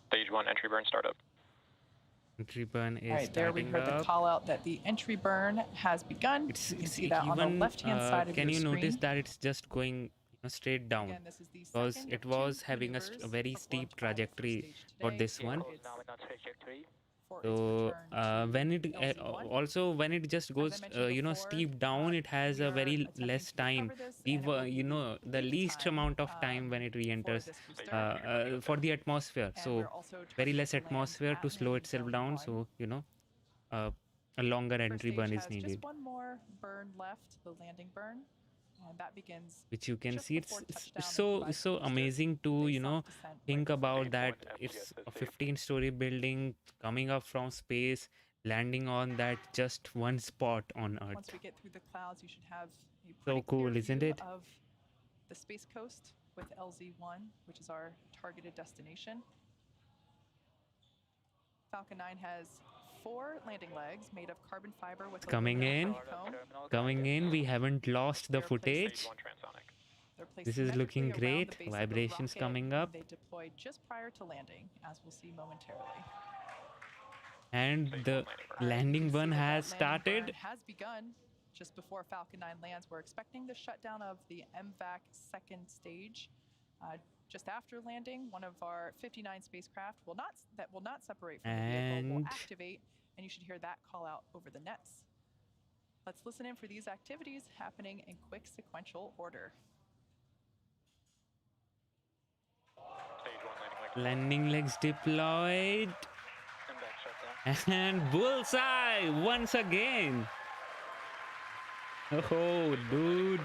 Speaker 3: Stage 1 entry burn startup.
Speaker 1: Entry burn is
Speaker 4: All right, there we
Speaker 1: starting
Speaker 4: heard the
Speaker 1: up.
Speaker 4: call out that the entry burn has begun. You can see that on the left-hand side of
Speaker 1: can
Speaker 4: your
Speaker 1: you
Speaker 4: screen.
Speaker 1: notice that it's just going straight down,
Speaker 4: Again, this is the
Speaker 1: because
Speaker 4: second
Speaker 1: it
Speaker 4: of
Speaker 1: was
Speaker 4: 2
Speaker 1: having a
Speaker 4: maneuvers
Speaker 1: very
Speaker 4: performed
Speaker 1: steep
Speaker 4: by the first
Speaker 1: trajectory
Speaker 4: stage
Speaker 1: for
Speaker 4: today.
Speaker 1: this one.
Speaker 5: Vehicle nominal trajectory.
Speaker 4: For its
Speaker 1: So
Speaker 4: return to
Speaker 1: when it
Speaker 4: LZ1.
Speaker 1: also when it just goes
Speaker 4: mentioned before,
Speaker 1: steep down, it has
Speaker 4: we
Speaker 1: a
Speaker 4: are
Speaker 1: very
Speaker 4: attempting
Speaker 1: less
Speaker 4: to
Speaker 1: time.
Speaker 4: recover this,
Speaker 1: We
Speaker 4: and it will
Speaker 1: were
Speaker 4: be
Speaker 1: the
Speaker 4: peak
Speaker 1: least
Speaker 4: time,
Speaker 1: amount of time when it
Speaker 4: for
Speaker 1: re-enters
Speaker 4: this booster.
Speaker 1: for the atmosphere.
Speaker 4: And
Speaker 1: So
Speaker 4: we're also
Speaker 1: very
Speaker 4: targeting
Speaker 1: less
Speaker 4: to land
Speaker 1: atmosphere to
Speaker 4: at
Speaker 1: slow
Speaker 4: landing
Speaker 1: itself
Speaker 4: zone
Speaker 1: down.
Speaker 4: 1.
Speaker 1: So a longer
Speaker 4: First
Speaker 1: entry
Speaker 4: stage
Speaker 1: burn is
Speaker 4: has
Speaker 1: needed,
Speaker 4: just one more burn left, the landing burn, and that begins
Speaker 1: which you can
Speaker 4: just
Speaker 1: see.
Speaker 4: before
Speaker 1: It's
Speaker 4: touchdown and
Speaker 1: so
Speaker 4: provides
Speaker 1: so
Speaker 4: the booster
Speaker 1: amazing to
Speaker 4: with a self-descent
Speaker 1: think
Speaker 4: right
Speaker 1: about
Speaker 3: Stage
Speaker 1: that.
Speaker 3: 1
Speaker 1: It's
Speaker 3: FTS is
Speaker 1: a
Speaker 3: saved.
Speaker 1: 15-story building coming up from space, landing on that just one spot on
Speaker 4: Once
Speaker 1: Earth.
Speaker 4: we get through the clouds, you should have a
Speaker 1: So
Speaker 4: pretty
Speaker 1: cool,
Speaker 4: clear
Speaker 1: isn't
Speaker 4: view
Speaker 1: it?
Speaker 4: of the Space Coast with LZ1, which is our targeted destination. Falcon 9 has 4 landing legs made of carbon fiber with
Speaker 1: Coming
Speaker 4: aluminum
Speaker 1: in.
Speaker 4: honeycomb.
Speaker 1: Coming in, we haven't lost the
Speaker 4: They're placed-
Speaker 1: footage.
Speaker 3: Stage 1 transonic.
Speaker 4: They're placed
Speaker 1: This is looking
Speaker 4: symmetrically around
Speaker 1: great.
Speaker 4: the base of the
Speaker 1: Vibrations
Speaker 4: rocket,
Speaker 1: coming
Speaker 4: and
Speaker 1: up.
Speaker 4: they deploy just prior to landing, as we'll see momentarily.
Speaker 1: And
Speaker 3: Stage
Speaker 1: the
Speaker 3: 1 landing burn.
Speaker 1: landing
Speaker 4: You can
Speaker 1: burn
Speaker 4: see that
Speaker 1: has
Speaker 4: that landing burn
Speaker 1: started.
Speaker 4: has begun just before Falcon 9 lands. We're expecting the shutdown of the MVAC second stage. Just after landing, one of our 59 spacecraft will not separate from the vehicle will
Speaker 1: And
Speaker 4: activate, and you should hear that call out over the nets. Let's listen in for these activities happening in quick sequential order.
Speaker 3: Stage 1 landing legs.
Speaker 1: landing legs deployed.
Speaker 5: And back shutdown.
Speaker 1: And bullseye once again. Oh, dude,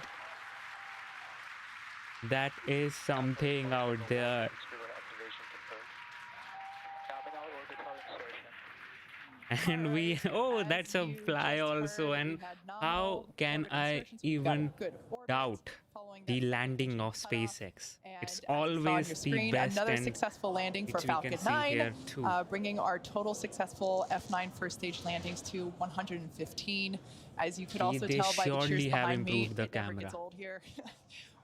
Speaker 1: that is something out there.
Speaker 3: Extrovert activation confirmed. Terminal orbital insertion.
Speaker 1: And we,
Speaker 4: Alright,
Speaker 1: oh,
Speaker 4: as
Speaker 1: that's a
Speaker 4: you
Speaker 1: fly
Speaker 4: just
Speaker 1: also.
Speaker 4: heard, we
Speaker 1: And
Speaker 4: had
Speaker 1: how
Speaker 4: nominal
Speaker 1: can
Speaker 4: orbit
Speaker 1: I
Speaker 4: insertions. We've got a
Speaker 1: even
Speaker 4: good orbit
Speaker 1: doubt
Speaker 4: following
Speaker 1: the
Speaker 4: that
Speaker 1: landing
Speaker 4: engine
Speaker 1: of
Speaker 4: cutoff.
Speaker 1: SpaceX? It's
Speaker 4: And as you saw on
Speaker 1: always
Speaker 4: your
Speaker 1: the
Speaker 4: screen,
Speaker 1: best,
Speaker 4: another
Speaker 1: and
Speaker 4: successful landing for
Speaker 1: which we
Speaker 4: Falcon
Speaker 1: can see
Speaker 4: 9,
Speaker 1: here too.
Speaker 4: bringing our total successful F9 first stage landings to 115. As you could
Speaker 1: See,
Speaker 4: also
Speaker 1: they
Speaker 4: tell by the cheers
Speaker 1: surely have
Speaker 4: behind me,
Speaker 1: improved the
Speaker 4: it never
Speaker 1: camera.
Speaker 4: gets old here.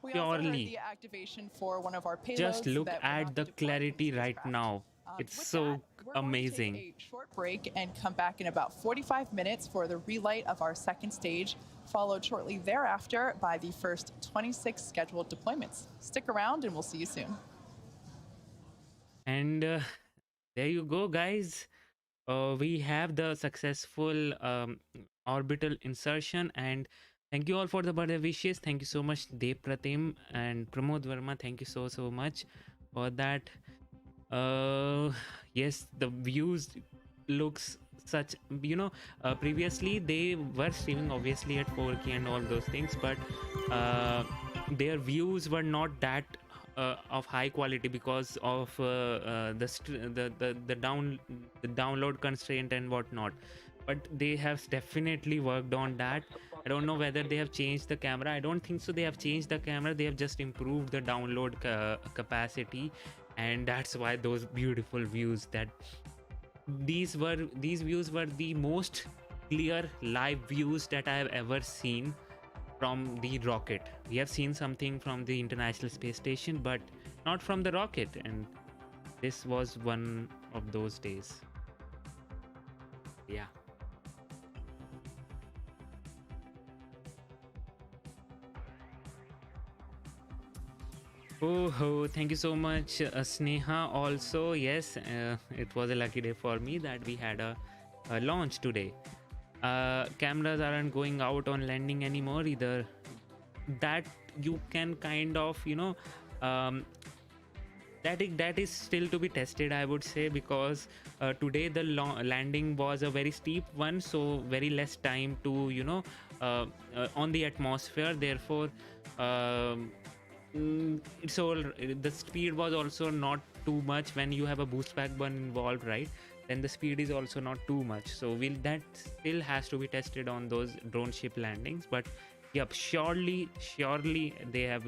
Speaker 4: We also heard
Speaker 1: Surely.
Speaker 4: the activation for one of our payloads
Speaker 1: Just look
Speaker 4: that will
Speaker 1: at
Speaker 4: not
Speaker 1: the
Speaker 4: be deployed from the
Speaker 1: clarity right
Speaker 4: spacecraft.
Speaker 1: now. It's
Speaker 4: With
Speaker 1: so
Speaker 4: that, we're
Speaker 1: amazing.
Speaker 4: going to take a short break and come back in about 45 minutes for the relight of our second stage, followed shortly thereafter by the first 26 scheduled deployments. Stick around and we'll see you soon.
Speaker 1: And there you go, guys. We have the successful orbital insertion, and thank you all for the birthday wishes. Thank you so much, Dev Pratim and Pramod Verma. Thank you so much for that. Yes, the views looks such, previously they were streaming obviously at 4K and all those things, but their views were not that of high quality because of the download constraint and whatnot. But they have definitely worked on that. I don't know whether they have changed the camera. I don't think so they have changed the camera. They have just improved the download capacity, and that's why those beautiful views, that these views were the most clear live views that I have ever seen from the rocket. We have seen something from the International Space Station, but not from the rocket, and this was one of those days. Yeah. Oh, thank you so much, Sneha. Also, yes, it was a lucky day for me that we had a launch today. Cameras aren't going out on landing anymore either. That you can kind of, that is still to be tested, I would say, because today the landing was a very steep one, so very less time to, on the atmosphere. Therefore, it's all, the speed was also not too much. When you have a boost back burn involved, right, then the speed is also not too much. So that still has to be tested on those drone ship landings. But yep, surely they have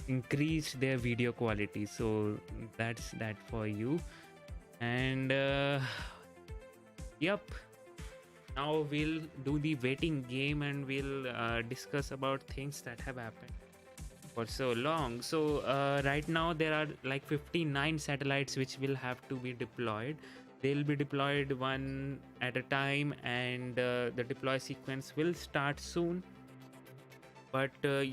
Speaker 1: increased their video quality. So that's that for you. And yep, now we'll do the waiting game, and we'll discuss about things that have happened for so long. So right now there are like 59 satellites which will have to be deployed. They'll be deployed one at a time, and the deploy sequence will start soon. But if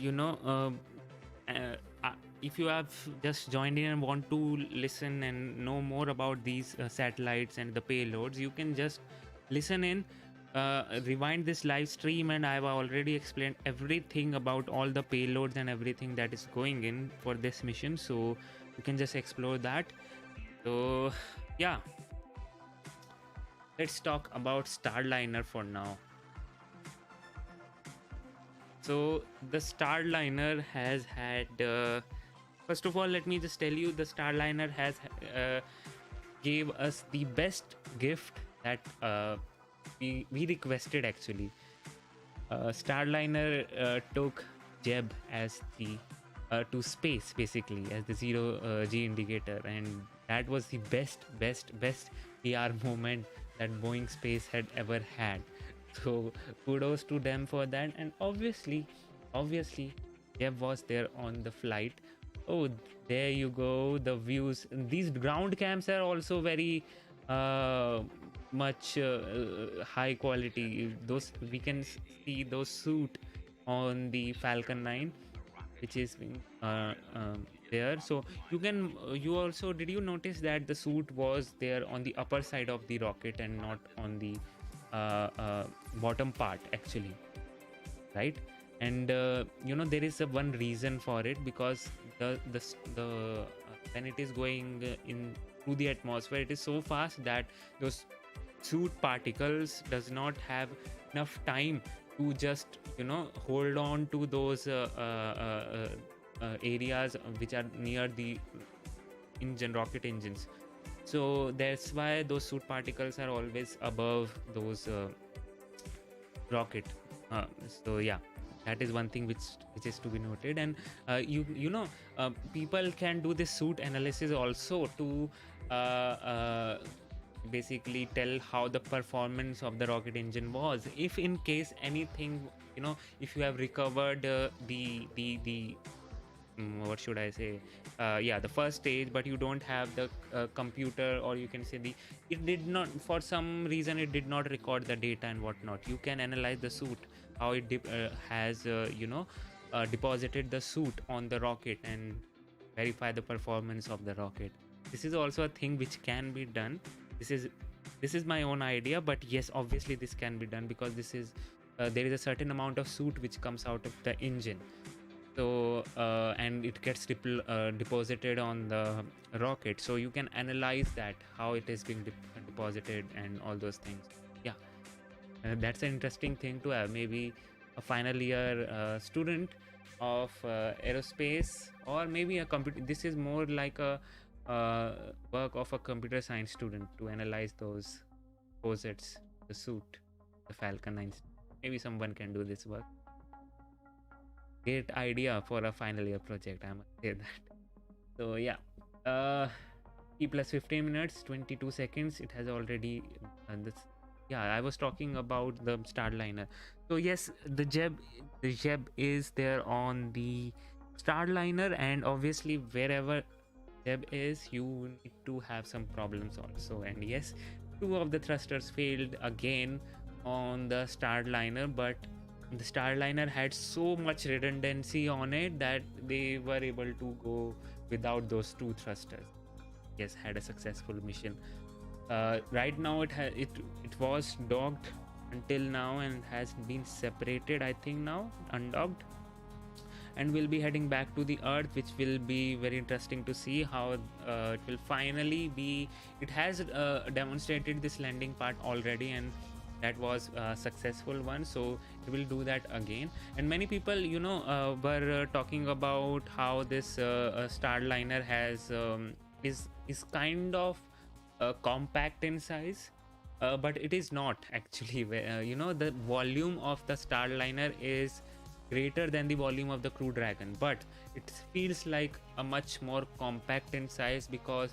Speaker 1: you have just joined in and want to listen and know more about these satellites and the payloads, you can just listen in, rewind this live stream, and I've already explained everything about all the payloads and everything that is going in for this mission, so you can just explore that. So yeah, let's talk about Starliner for now. So the Starliner has had first of all, let me just tell you, the Starliner has gave us the best gift that we requested actually. Starliner took Jeb as the to space, basically, as the zero G indicator, and that was the best PR moment that Boeing Space had ever had. So kudos to them for that. And obviously Jeb was there on the flight. Oh, there you go, the views. These ground cams are also very much high quality. Those, we can see those suit on the Falcon 9, which is there. So you also, did you notice that the suit was there on the upper side of the rocket and not on the bottom part actually, right? And there is one reason for it, because the when it is going in through the atmosphere, it is so fast that those soot particles does not have enough time to just hold on to those areas which are near the rocket engines. So that's why those soot particles are always above those rocket. So yeah, that is one thing which is to be noted. And people can do this suit analysis also to basically tell how the performance of the rocket engine was, if in case anything, if you have recovered the what should I say, the first stage, but you don't have the computer, or you can say it did not, for some reason it did not record the data and whatnot. You can analyze the suit, how it has deposited the suit on the rocket, and verify the performance of the rocket. This is also a thing which can be done. This is my own idea, but yes, obviously this can be done, because this is there is a certain amount of soot which comes out of the engine. So and it gets deposited on the rocket, so you can analyze that, how it is being deposited and all those things. Yeah, that's an interesting thing to have. Maybe a final year student of aerospace, or maybe a computer. This is more like a work of a computer science student to analyze those posets, the suit, the Falcon 9. Maybe someone can do this work. Great idea for a final year project, I must say that. So yeah, T plus 15 minutes 22 seconds it has already this. Yeah, I was talking about the Starliner. So yes, the Jeb is there on the Starliner, and obviously wherever Jeb is, you need to have some problems also. And yes, 2 of the thrusters failed again on the Starliner, but the Starliner had so much redundancy on it that they were able to go without those 2 thrusters. Yes, had a successful mission. Right now it was docked until now and has been separated, I think, now undocked, and will be heading back to the Earth, which will be very interesting to see how it will finally be. It has demonstrated this landing part already, and that was a successful one, so it will do that again. And many people were talking about how this Starliner has is kind of compact in size, but it is not actually. The volume of the Starliner is greater than the volume of the Crew Dragon, but it feels like a much more compact in size because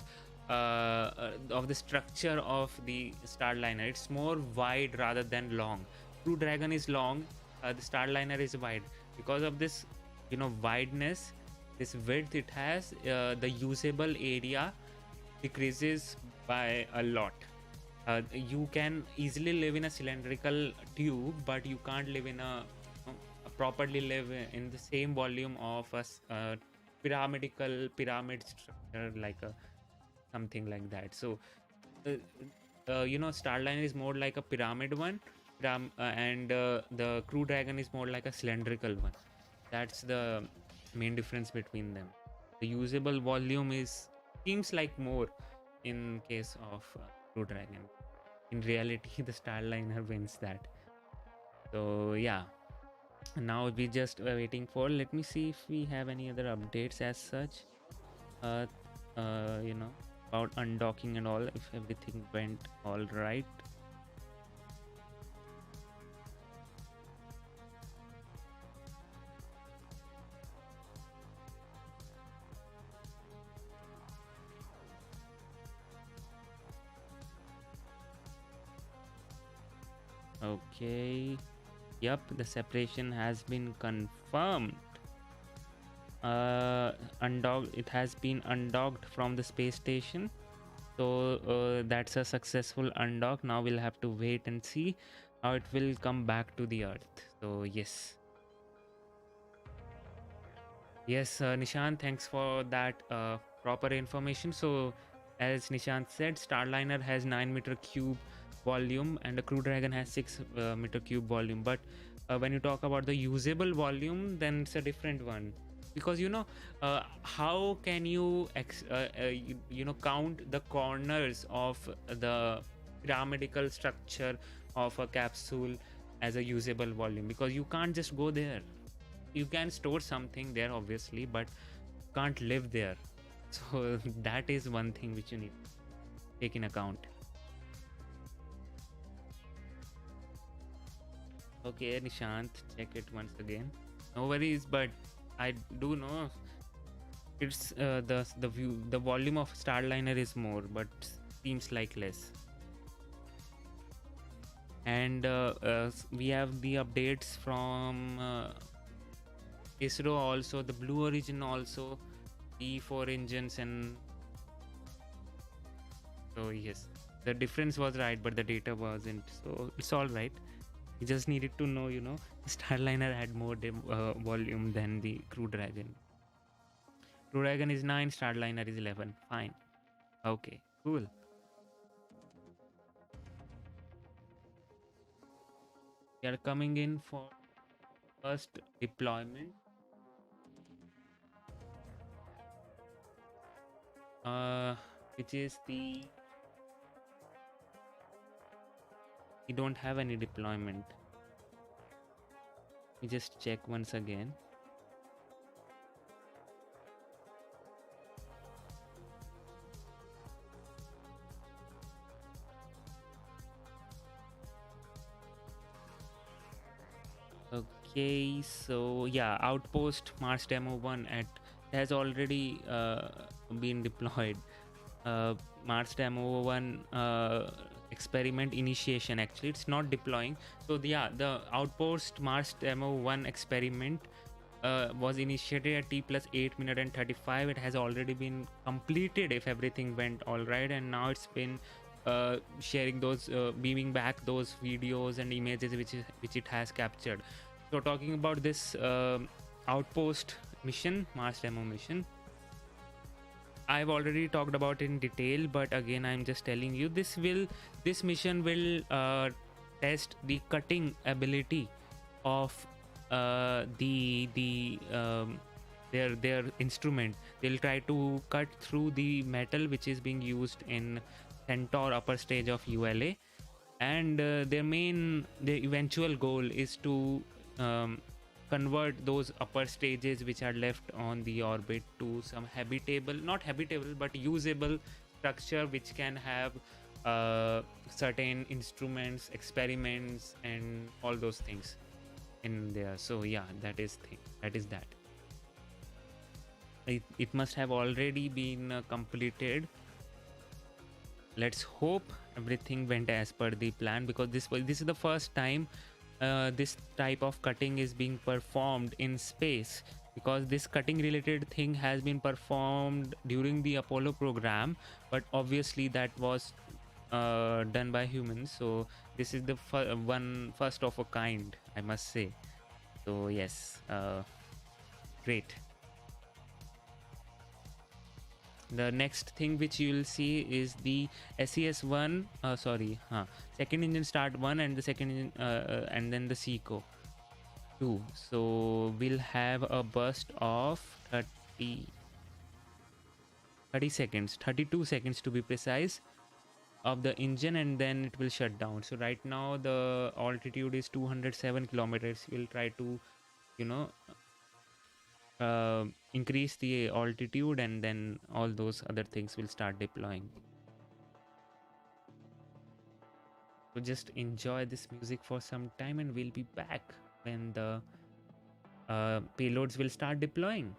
Speaker 1: of the structure of the Starliner. It's more wide rather than long. Crew Dragon is long, the Starliner is wide. Because of this wideness, this width it has, the usable area decreases by a lot. You can easily live in a cylindrical tube, but you can't live in properly live in the same volume of a pyramid structure, like something like that. So Starliner is more like a pyramid one, and the Crew Dragon is more like a cylindrical one. That's the main difference between them. The usable volume seems like more in case of Crew Dragon. In reality, the Starliner wins that. So yeah, now we just waiting for, let me see if we have any other updates as such, about undocking and all, if everything went all right. Okay, yep, the separation has been confirmed. It has been undocked from the space station, so that's a successful undock. Now we'll have to wait and see how it will come back to the Earth. So yes, Nishant, thanks for that proper information. So as Nishant said, Starliner has 9 meter cube volume and the Crew Dragon has 6 meter cube volume, but when you talk about the usable volume, then it's a different one. because how can you count the corners of the pyramidal structure of a capsule as a usable volume, because you can't just go there. You can store something there obviously, but can't live there. So that is one thing which you need to take in account. Okay, Nishant, check it once again. No worries, but I do know it's the volume of Starliner is more, but seems like less. And we have the updates from ISRO also, the Blue Origin also, E4 engines, and so yes, the difference was right, but the data wasn't. So it's all right. You just needed to know, Starliner had more volume than the Crew Dragon. Crew Dragon is 9, Starliner is 11. Fine. Okay, cool. We are coming in for first deployment. Which is we don't have any deployment. We just check once again. Okay, so yeah, Outpost Mars Demo 1 has already been deployed. Mars Demo 1 experiment initiation, actually it's not deploying. So the Outpost Mars Demo 1 experiment was initiated at T+8 minute and 35. It has already been completed if everything went all right, and now it's been sharing those beaming back those videos and images which it has captured. So talking about this Outpost mission, Mars Demo mission, I've already talked about in detail, but again I'm just telling you, this mission will test the cutting ability of their instrument. They'll try to cut through the metal which is being used in Centaur upper stage of ULA, and the eventual goal is to convert those upper stages which are left on the orbit to some not habitable but usable structure which can have certain instruments, experiments, and all those things in there. So yeah, that is that. It must have already been completed. Let's hope everything went as per the plan, because this is the first time this type of cutting is being performed in space, because this cutting related thing has been performed during the Apollo program, but obviously that was done by humans. So this is the first of a kind, I must say. So yes, great. The next thing which you will see is the SES1, second engine start 1 and the second engine, and then the SECO 2. So we'll have a burst of 30 seconds, 32 seconds to be precise, of the engine, and then it will shut down. So right now the altitude is 207 kilometers. We'll try to increase the altitude, and then all those other things will start deploying. So just enjoy this music for some time, and we'll be back when the payloads will start deploying.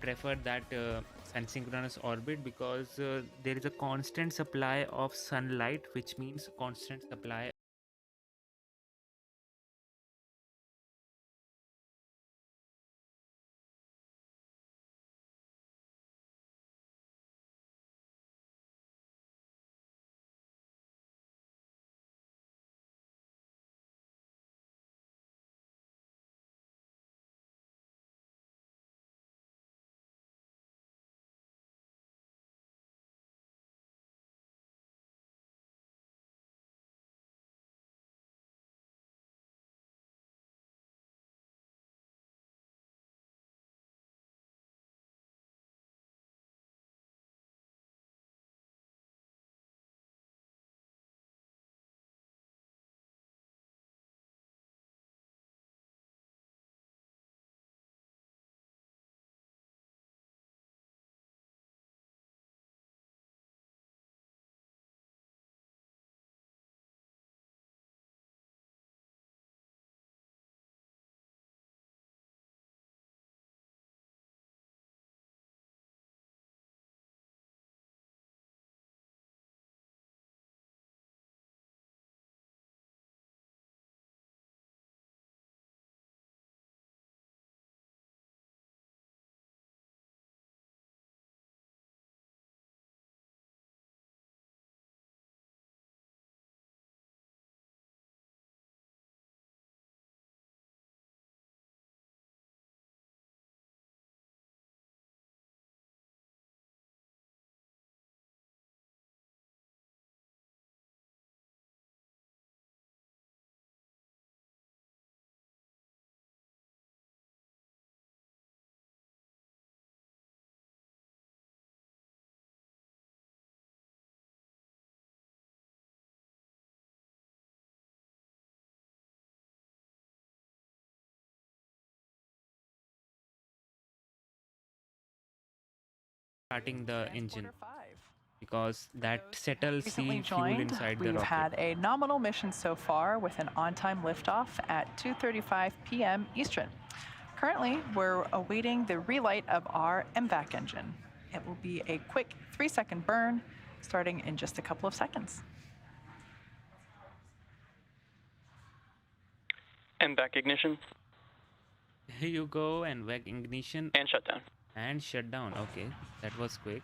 Speaker 1: preferred that sun synchronous orbit because there is a constant supply of sunlight, which means constant supply starting the engine because that settles
Speaker 4: Recently
Speaker 1: the fuel
Speaker 4: joined,
Speaker 1: inside the
Speaker 4: we've
Speaker 1: rocket.
Speaker 4: had a nominal mission so far with an on-time liftoff at 2:35 p.m. Eastern. Currently, we're awaiting the relight of our MVAC engine. It will be a quick 3-second burn starting in just a couple of seconds.
Speaker 5: MVAC ignition
Speaker 1: Here you go, and VEG ignition
Speaker 5: and shutdown.
Speaker 1: and shut down. Okay, that was quick.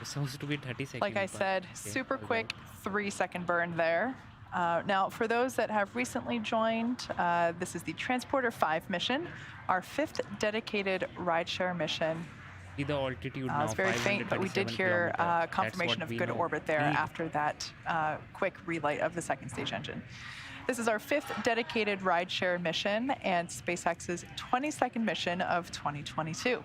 Speaker 1: It's supposed to be 30 seconds.
Speaker 4: Like I
Speaker 1: but
Speaker 4: said,
Speaker 1: okay,
Speaker 4: super
Speaker 1: all
Speaker 4: quick
Speaker 1: right.
Speaker 4: 3-second burn there. Now, for those that have recently joined, this is the Transporter 5 mission, our 5th dedicated rideshare mission.
Speaker 1: See the altitude now.
Speaker 4: It's very faint, but we did
Speaker 1: 537
Speaker 4: hear
Speaker 1: kilometers. That's
Speaker 4: confirmation
Speaker 1: what
Speaker 4: of
Speaker 1: we
Speaker 4: good
Speaker 1: know.
Speaker 4: orbit there
Speaker 1: Big.
Speaker 4: after that quick relight of the second stage engine. This is our 5th dedicated rideshare mission and SpaceX's 22nd mission of 2022.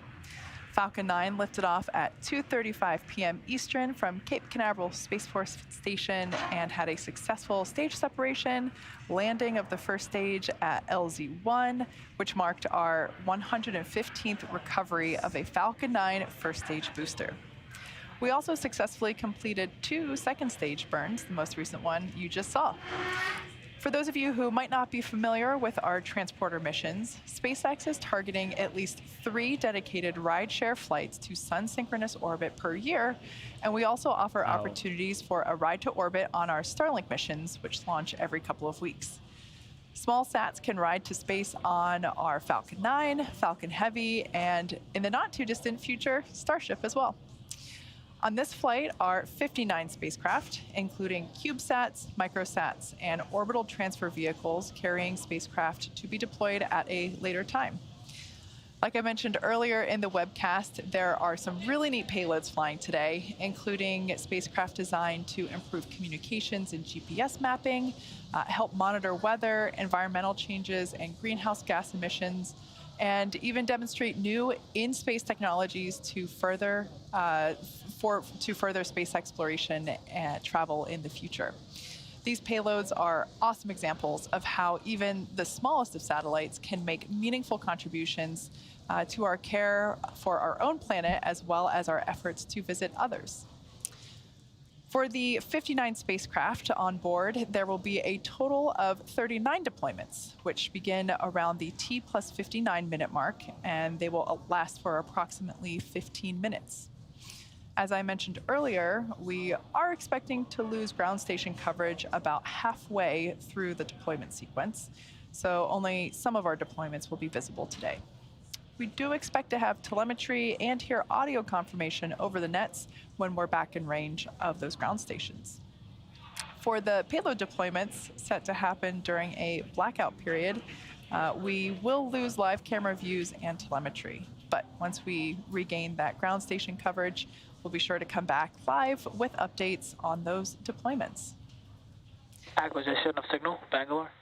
Speaker 4: Falcon 9 lifted off at 2:35 p.m. Eastern from Cape Canaveral Space Force Station and had a successful stage separation, landing of the first stage at LZ-1, which marked our 115th recovery of a Falcon 9 first stage booster. We also successfully completed 2 second stage burns, the most recent one you just saw. For those of you who might not be familiar with our transporter missions, SpaceX is targeting at least 3 dedicated rideshare flights to sun-synchronous orbit per year, and we also offer opportunities for a ride to orbit on our Starlink missions, which launch every couple of weeks. Smallsats can ride to space on our Falcon 9, Falcon Heavy, and in the not-too-distant future, Starship as well. On this flight are 59 spacecraft, including CubeSats, microsats, and orbital transfer vehicles carrying spacecraft to be deployed at a later time. Like I mentioned earlier in the webcast, there are some really neat payloads flying today, including spacecraft designed to improve communications and GPS mapping, help monitor weather, environmental changes, and greenhouse gas emissions, and even demonstrate new in-space technologies to further space exploration and travel in the future. These payloads are awesome examples of how even the smallest of satellites can make meaningful contributions to our care for our own planet, as well as our efforts to visit others. For the 59 spacecraft on board, there will be a total of 39 deployments, which begin around the T plus 59 minute mark, and they will last for approximately 15 minutes. As I mentioned earlier, we are expecting to lose ground station coverage about halfway through the deployment sequence, so only some of our deployments will be visible today. We do expect to have telemetry and hear audio confirmation over the nets when we're back in range of those ground stations. For the payload deployments set to happen during a blackout period, we will lose live camera views and telemetry. But once we regain that ground station coverage, we'll be sure to come back live with updates on those deployments.
Speaker 5: Acquisition of signal, Bangalore.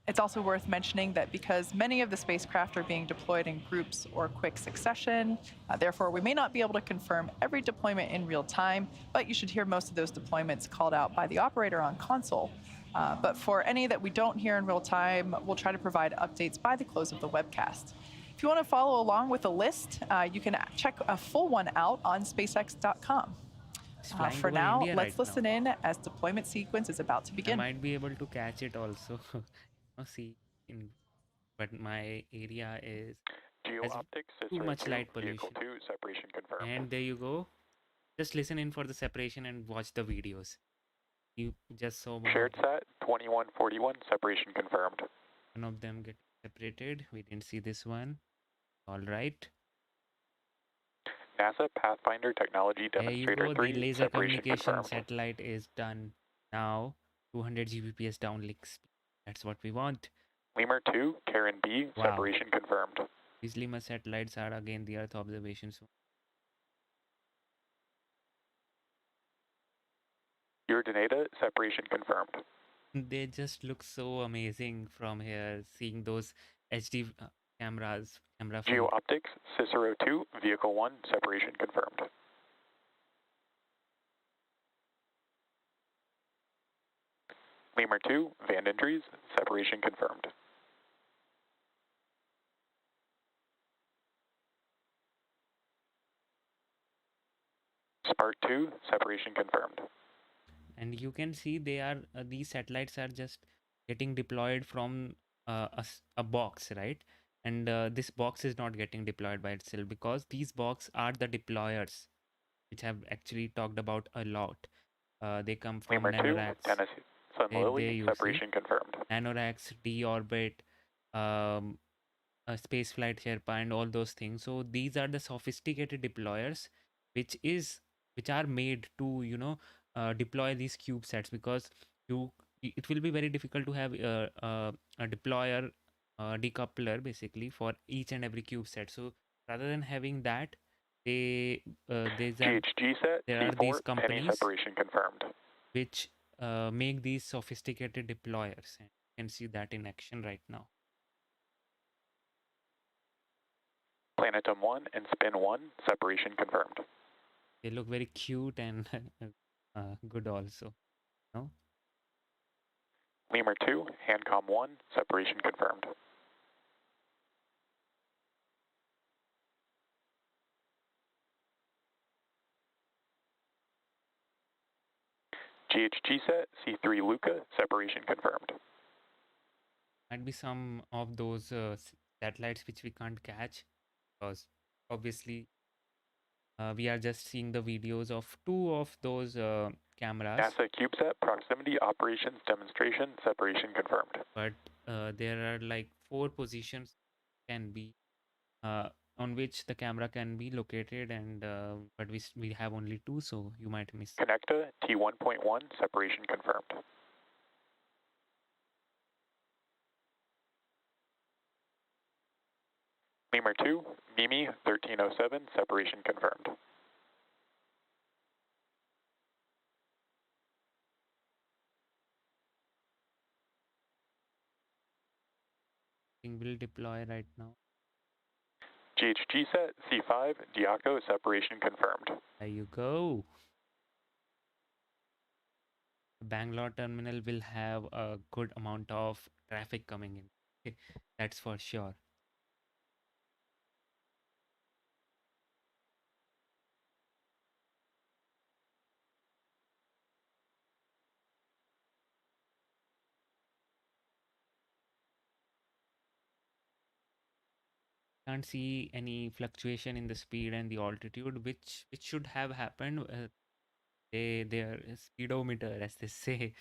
Speaker 4: It's also worth mentioning that because many of the spacecraft are being deployed in groups or quick succession, therefore we may not be able to confirm every deployment in real time, but you should hear most of those deployments called out by the operator on console. But for any that we don't hear in real time, we'll try to provide updates by the close of the webcast. If you want to follow along with a list, you can check a full one out on SpaceX.com.
Speaker 1: It's flying
Speaker 4: For
Speaker 1: over
Speaker 4: now,
Speaker 1: India
Speaker 4: let's
Speaker 1: right
Speaker 4: listen
Speaker 1: now.
Speaker 4: in as deployment sequence is about to
Speaker 1: I
Speaker 4: begin.
Speaker 1: might be able to catch it also. See, but my area has
Speaker 3: Geo-optics,
Speaker 1: too
Speaker 3: Cicero
Speaker 1: much
Speaker 3: 2,
Speaker 1: light
Speaker 3: Vehicle
Speaker 1: pollution.
Speaker 3: 2, separation confirmed.
Speaker 1: And there you go. Just listen in for the separation and watch the videos. You just saw
Speaker 3: Shared sat, 2141, separation confirmed.
Speaker 1: one of them get separated. We didn't see this one. All right.
Speaker 3: NASA Pathfinder Technology
Speaker 1: There you
Speaker 3: Demonstrator
Speaker 1: go. The
Speaker 3: 3,
Speaker 1: laser
Speaker 3: separation
Speaker 1: communication
Speaker 3: confirmed.
Speaker 1: satellite is done now. 200 Gbps downlink speed. That's what we want.
Speaker 3: Lemur 2, Karen B,
Speaker 1: Wow.
Speaker 3: separation confirmed.
Speaker 1: These Lima satellites are again the Earth observations.
Speaker 3: Urdaneta, separation confirmed.
Speaker 1: They just look so amazing from here, seeing those HD camera feed.
Speaker 3: Geo-optics, Cicero 2, Vehicle 1, separation confirmed. Lemur 2, Van Indries, separation confirmed. Spart 2, separation confirmed.
Speaker 1: And you can see they are these satellites are just getting deployed from a box, right? And this box is not getting deployed by itself because these box are the deployers, which have actually talked about a lot. They come from
Speaker 3: Lemur 2,
Speaker 1: nanoracks.
Speaker 3: Tennessee, Sun
Speaker 1: There
Speaker 3: Lily,
Speaker 1: you
Speaker 3: separation
Speaker 1: see
Speaker 3: confirmed.
Speaker 1: nanoracks, deorbit, space flight Sherpa, and all those things. So these are the sophisticated deployers, which are made to deploy these CubeSats, because it will be very difficult to have a deployer decoupler basically for each and every CubeSat. So rather than having that, there's a
Speaker 3: GHGSat,
Speaker 1: there are
Speaker 3: C4,
Speaker 1: these
Speaker 3: Penny
Speaker 1: companies
Speaker 3: separation confirmed.
Speaker 1: which make these sophisticated deployers, and you can see that in action right now.
Speaker 3: Planetum 1 and Spin 1, separation confirmed.
Speaker 1: They look very cute and good also. No?
Speaker 3: Lemur 2, Handcom 1, separation confirmed. GHGSat, C3 Luca, separation confirmed.
Speaker 1: Might be some of those satellites which we can't catch because obviously we are just seeing the videos of two of those cameras.
Speaker 3: NASA CubeSat proximity operations demonstration, separation confirmed.
Speaker 1: But there are like 4 positions can be on which the camera can be located, and but we have only 2, so you might miss.
Speaker 3: Connecta T1.1, separation confirmed. Lemur 2, Mimi 1307, separation confirmed.
Speaker 1: Thing will deploy right now.
Speaker 3: GHGSat C5, Diaco, separation confirmed.
Speaker 1: There you go. Bangalore terminal will have a good amount of traffic coming in. That's for sure. can't see any fluctuation in the speed and the altitude, which should have happened. Their speedometer, as they say,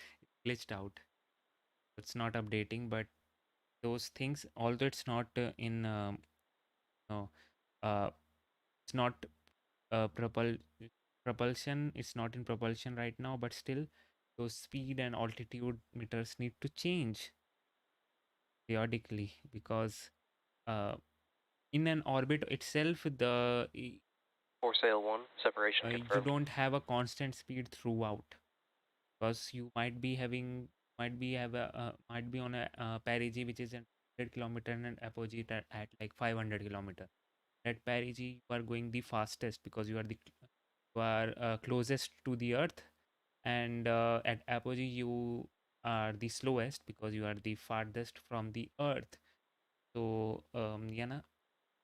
Speaker 1: glitched out. It's not updating, but those things, although it's not in no, uh, it's not propulsion. It's not in propulsion right now, but still, those speed and altitude meters need to change periodically because in an orbit itself,
Speaker 6: For sale 1, separation
Speaker 1: you
Speaker 6: confirmed.
Speaker 1: don't have a constant speed throughout, because you might be having might be on a perigee which is 100 kilometer and apogee at like 500 kilometer. At perigee you are going the fastest because you are closest to the earth, and at apogee you are the slowest because you are the farthest from the earth. So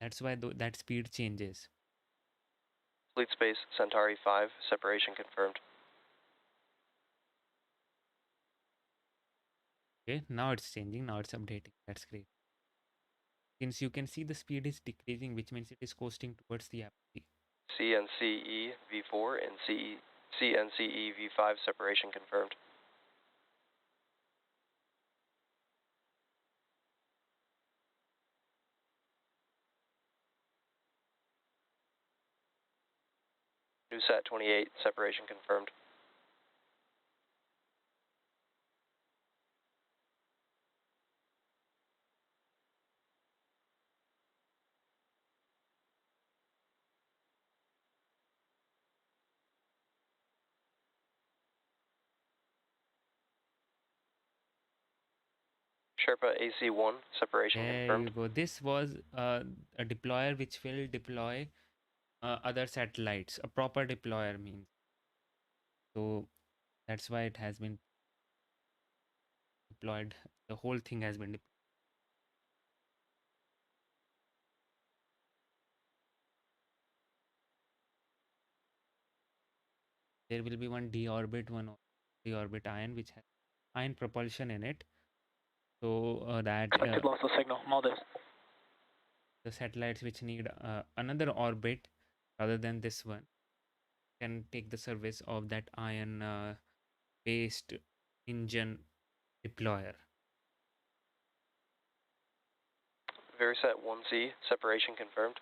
Speaker 1: that's why that speed changes.
Speaker 6: Fleet Space Centauri 5, separation confirmed.
Speaker 1: Okay, now it's changing, now it's updating. That's great. Since you can see the speed is decreasing, which means it is coasting towards the apogee.
Speaker 6: CNCE V4 and CNCE V5, separation confirmed. NewSat 28, separation confirmed. Sherpa AC1, separation
Speaker 1: There
Speaker 6: confirmed.
Speaker 1: you go. This was a deployer which will deploy other satellites. A proper deployer means. So that's why it has been deployed. The whole thing has been deployed. There will be one deorbit, one deorbit ion, which has ion propulsion in it. So that
Speaker 5: Expected loss of signal. Maldives.
Speaker 1: the satellites which need another orbit rather than this one can take the service of that ion based engine deployer.
Speaker 6: Verisat 1C, separation confirmed.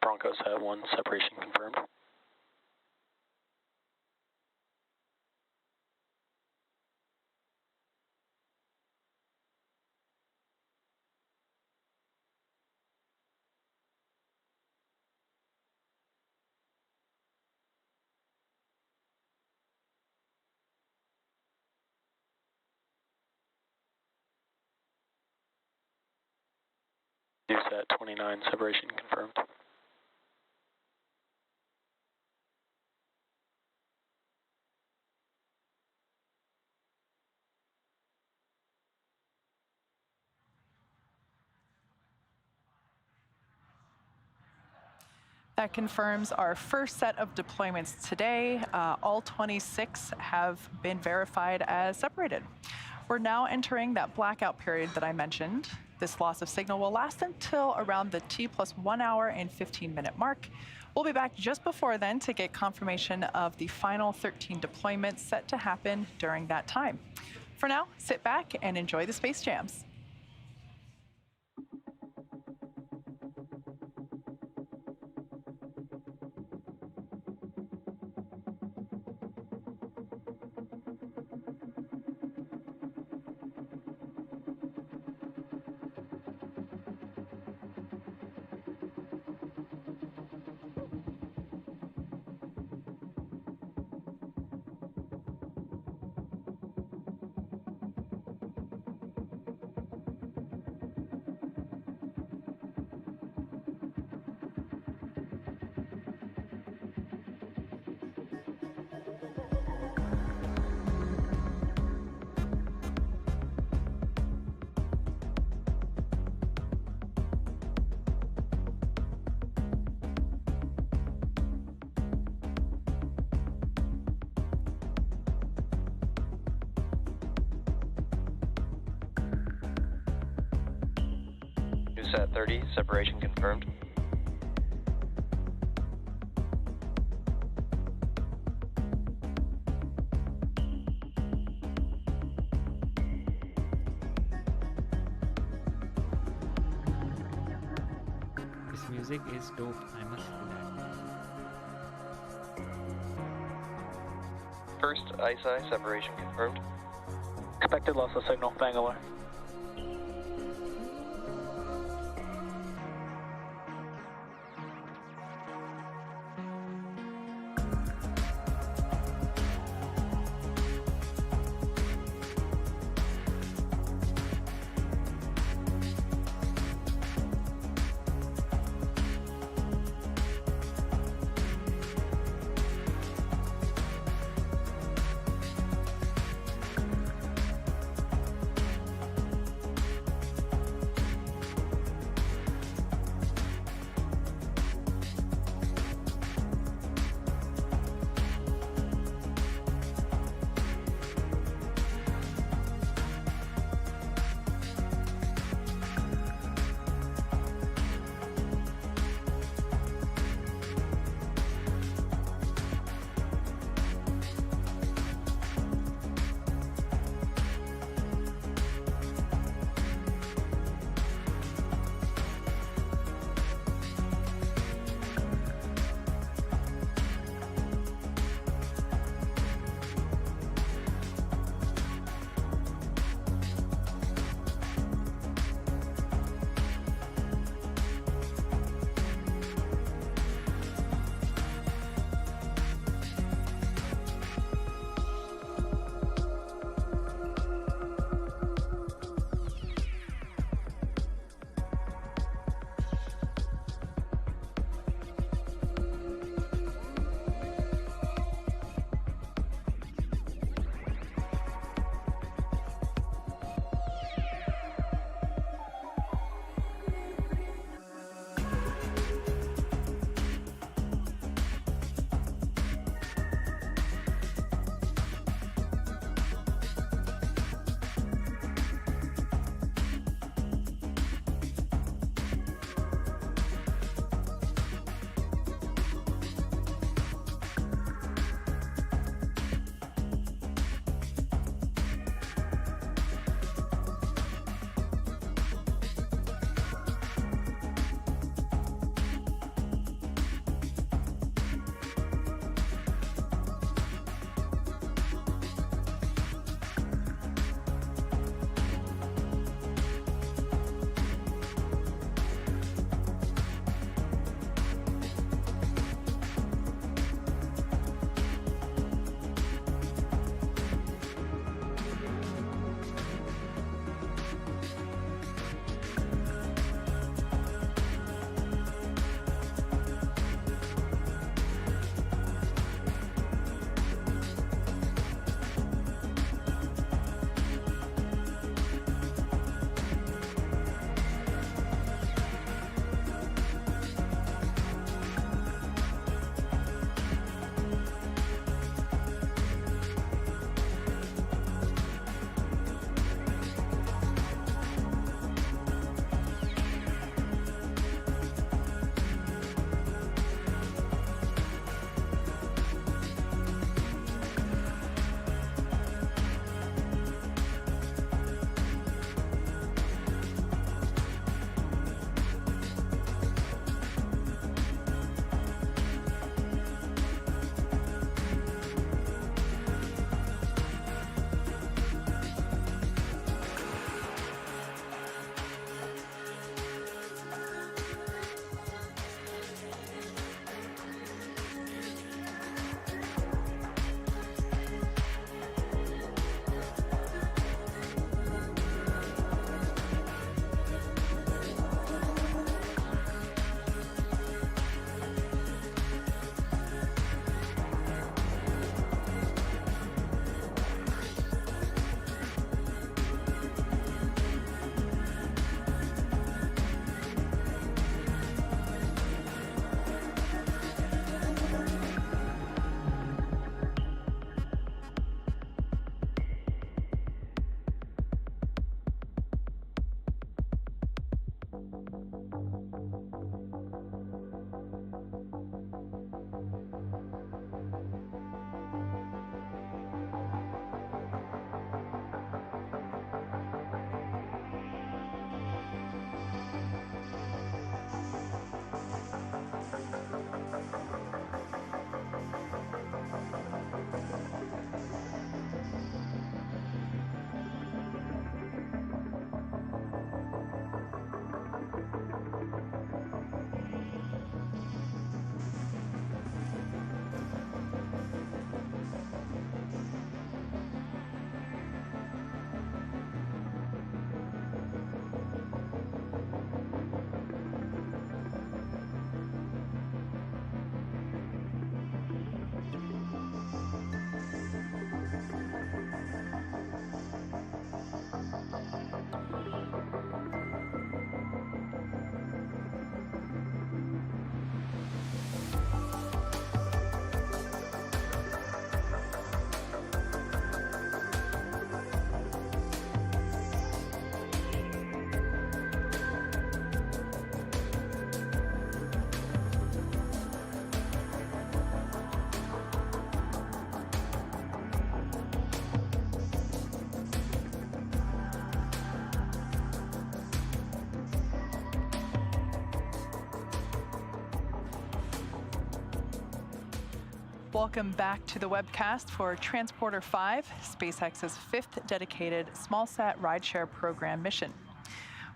Speaker 5: Broncos have 1, separation confirmed. NewSat 29, separation confirmed.
Speaker 4: That confirms our first set of deployments today. All 26 have been verified as separated. We're now entering that blackout period that I mentioned. This loss of signal will last until around the T+1 hour and 15-minute mark. We'll be back just before then to get confirmation of the final 13 deployments set to happen during that time. For now, sit back and enjoy the space jams.
Speaker 6: CubeSat 30, separation confirmed.
Speaker 1: This music is dope, I must say that.
Speaker 6: First ISI, separation confirmed.
Speaker 5: Expected loss of signal, Bangalore.
Speaker 4: Welcome back to the webcast for Transporter 5, SpaceX's 5th dedicated smallsat rideshare program mission.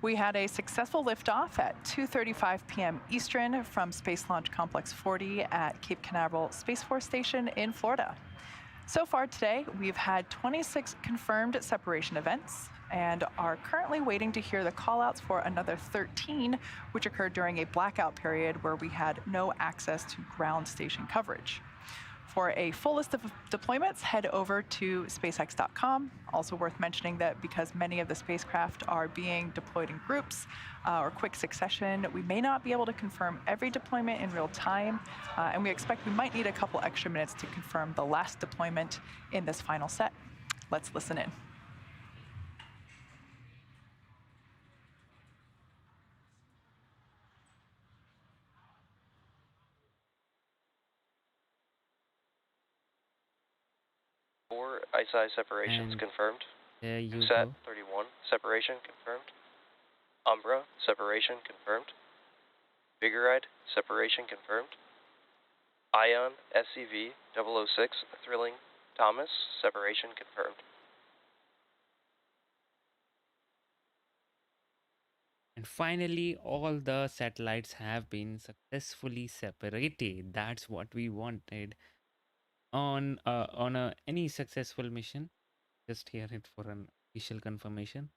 Speaker 4: We had a successful liftoff at 2:35 p.m. Eastern from Space Launch Complex 40 at Cape Canaveral Space Force Station in Florida. So far today, we've had 26 confirmed separation events and are currently waiting to hear the callouts for another 13, which occurred during a blackout period where we had no access to ground station coverage. For a full list of deployments, head over to SpaceX.com. Also worth mentioning that because many of the spacecraft are being deployed in groups or quick succession, we may not be able to confirm every deployment in real time, and we expect we might need a couple extra minutes to confirm the last deployment in this final set. Let's listen in.
Speaker 6: Four ISI separations
Speaker 1: And
Speaker 6: confirmed.
Speaker 1: there you
Speaker 6: CubeSat
Speaker 1: go.
Speaker 6: 31 separation confirmed. Umbra separation confirmed. Vigoride separation confirmed. Ion SCV 006 Thrilling Thomas separation confirmed.
Speaker 1: And finally, all the satellites have been successfully separated. That's what we wanted on any successful mission. Just hear it for an official confirmation.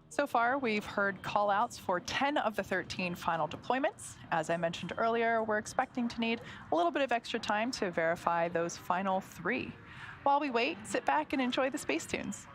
Speaker 4: So far, we've heard callouts for 10 of the 13 final deployments. As I mentioned earlier, we're expecting to need a little bit of extra time to verify those final 3. While we wait, sit back and enjoy the space tunes.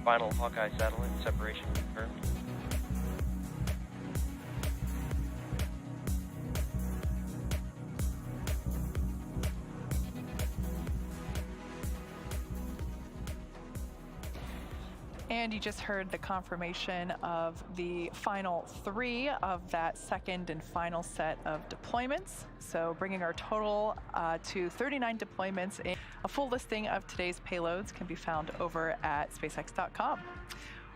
Speaker 6: Final Hawkeye satellite separation confirmed.
Speaker 4: And you just heard the confirmation of the final 3 of that second and final set of deployments. So bringing our total to 39 deployments. A full listing of today's payloads can be found over at SpaceX.com.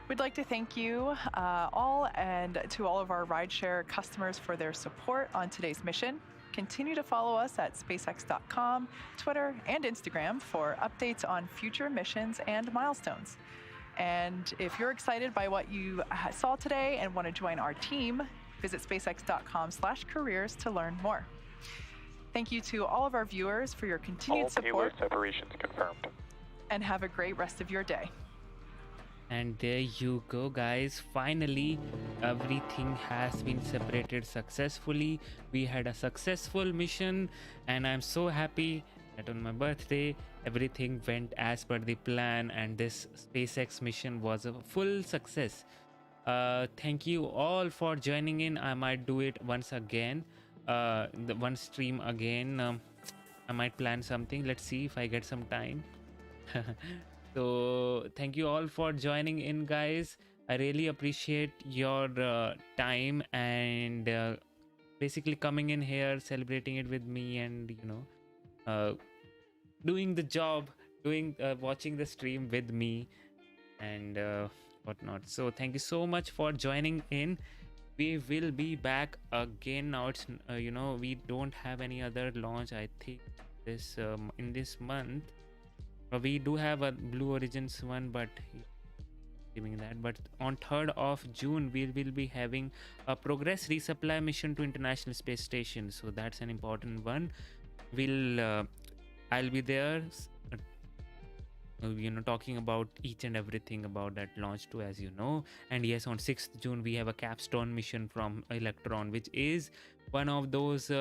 Speaker 4: We'd like to thank you all and to all of our rideshare customers for their support on today's mission. Continue to follow us at SpaceX.com, Twitter, and Instagram for updates on future missions and milestones. And if you're excited by what you saw today and want to join our team, visit SpaceX.com/careers to learn more. Thank you to all of our viewers for your continued support.
Speaker 3: Payload separations confirmed.
Speaker 4: And have a great rest of your day.
Speaker 1: And there you go, guys. Finally, everything has been separated successfully. We had a successful mission, and I'm so happy that on my birthday everything went as per the plan, and this SpaceX mission was a full success. Thank you all for joining in. I might do it once again, the one stream again. I might plan something. Let's see if I get some time. So thank you all for joining in, guys. I really appreciate your time and basically coming in here, celebrating it with me, and doing the job, watching the stream with me and whatnot. So thank you so much for joining in. We will be back again. Now it's we don't have any other launch, I think, this in this month. We do have a Blue Origins one, but giving that. But on 3rd of June we will be having a Progress resupply mission to International Space Station, so that's an important one. I'll be there, talking about each and everything about that launch too, as you know. And yes, on 6th June we have a capstone mission from Electron, which is one of those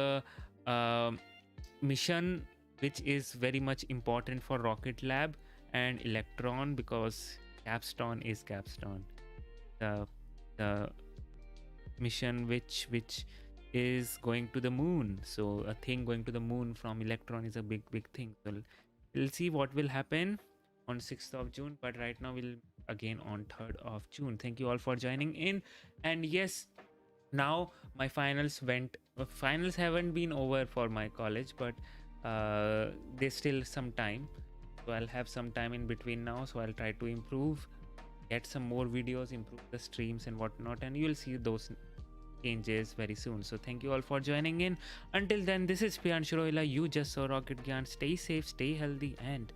Speaker 1: mission which is very much important for Rocket Lab and Electron, because capstone is capstone, the mission which is going to the moon. So a thing going to the moon from Electron is a big thing. So we'll see what will happen on 6th of June, but right now we'll again on 3rd of June. Thank you all for joining in. And yes, now my finals haven't been over for my college, but there's still some time, so I'll have some time in between now, so I'll try to improve, get some more videos, improve the streams and whatnot, and you'll see those changes very soon. So thank you all for joining in. Until then, this is Piyanshu Rohila. You just saw Rocket Gyan. Stay safe, stay healthy, and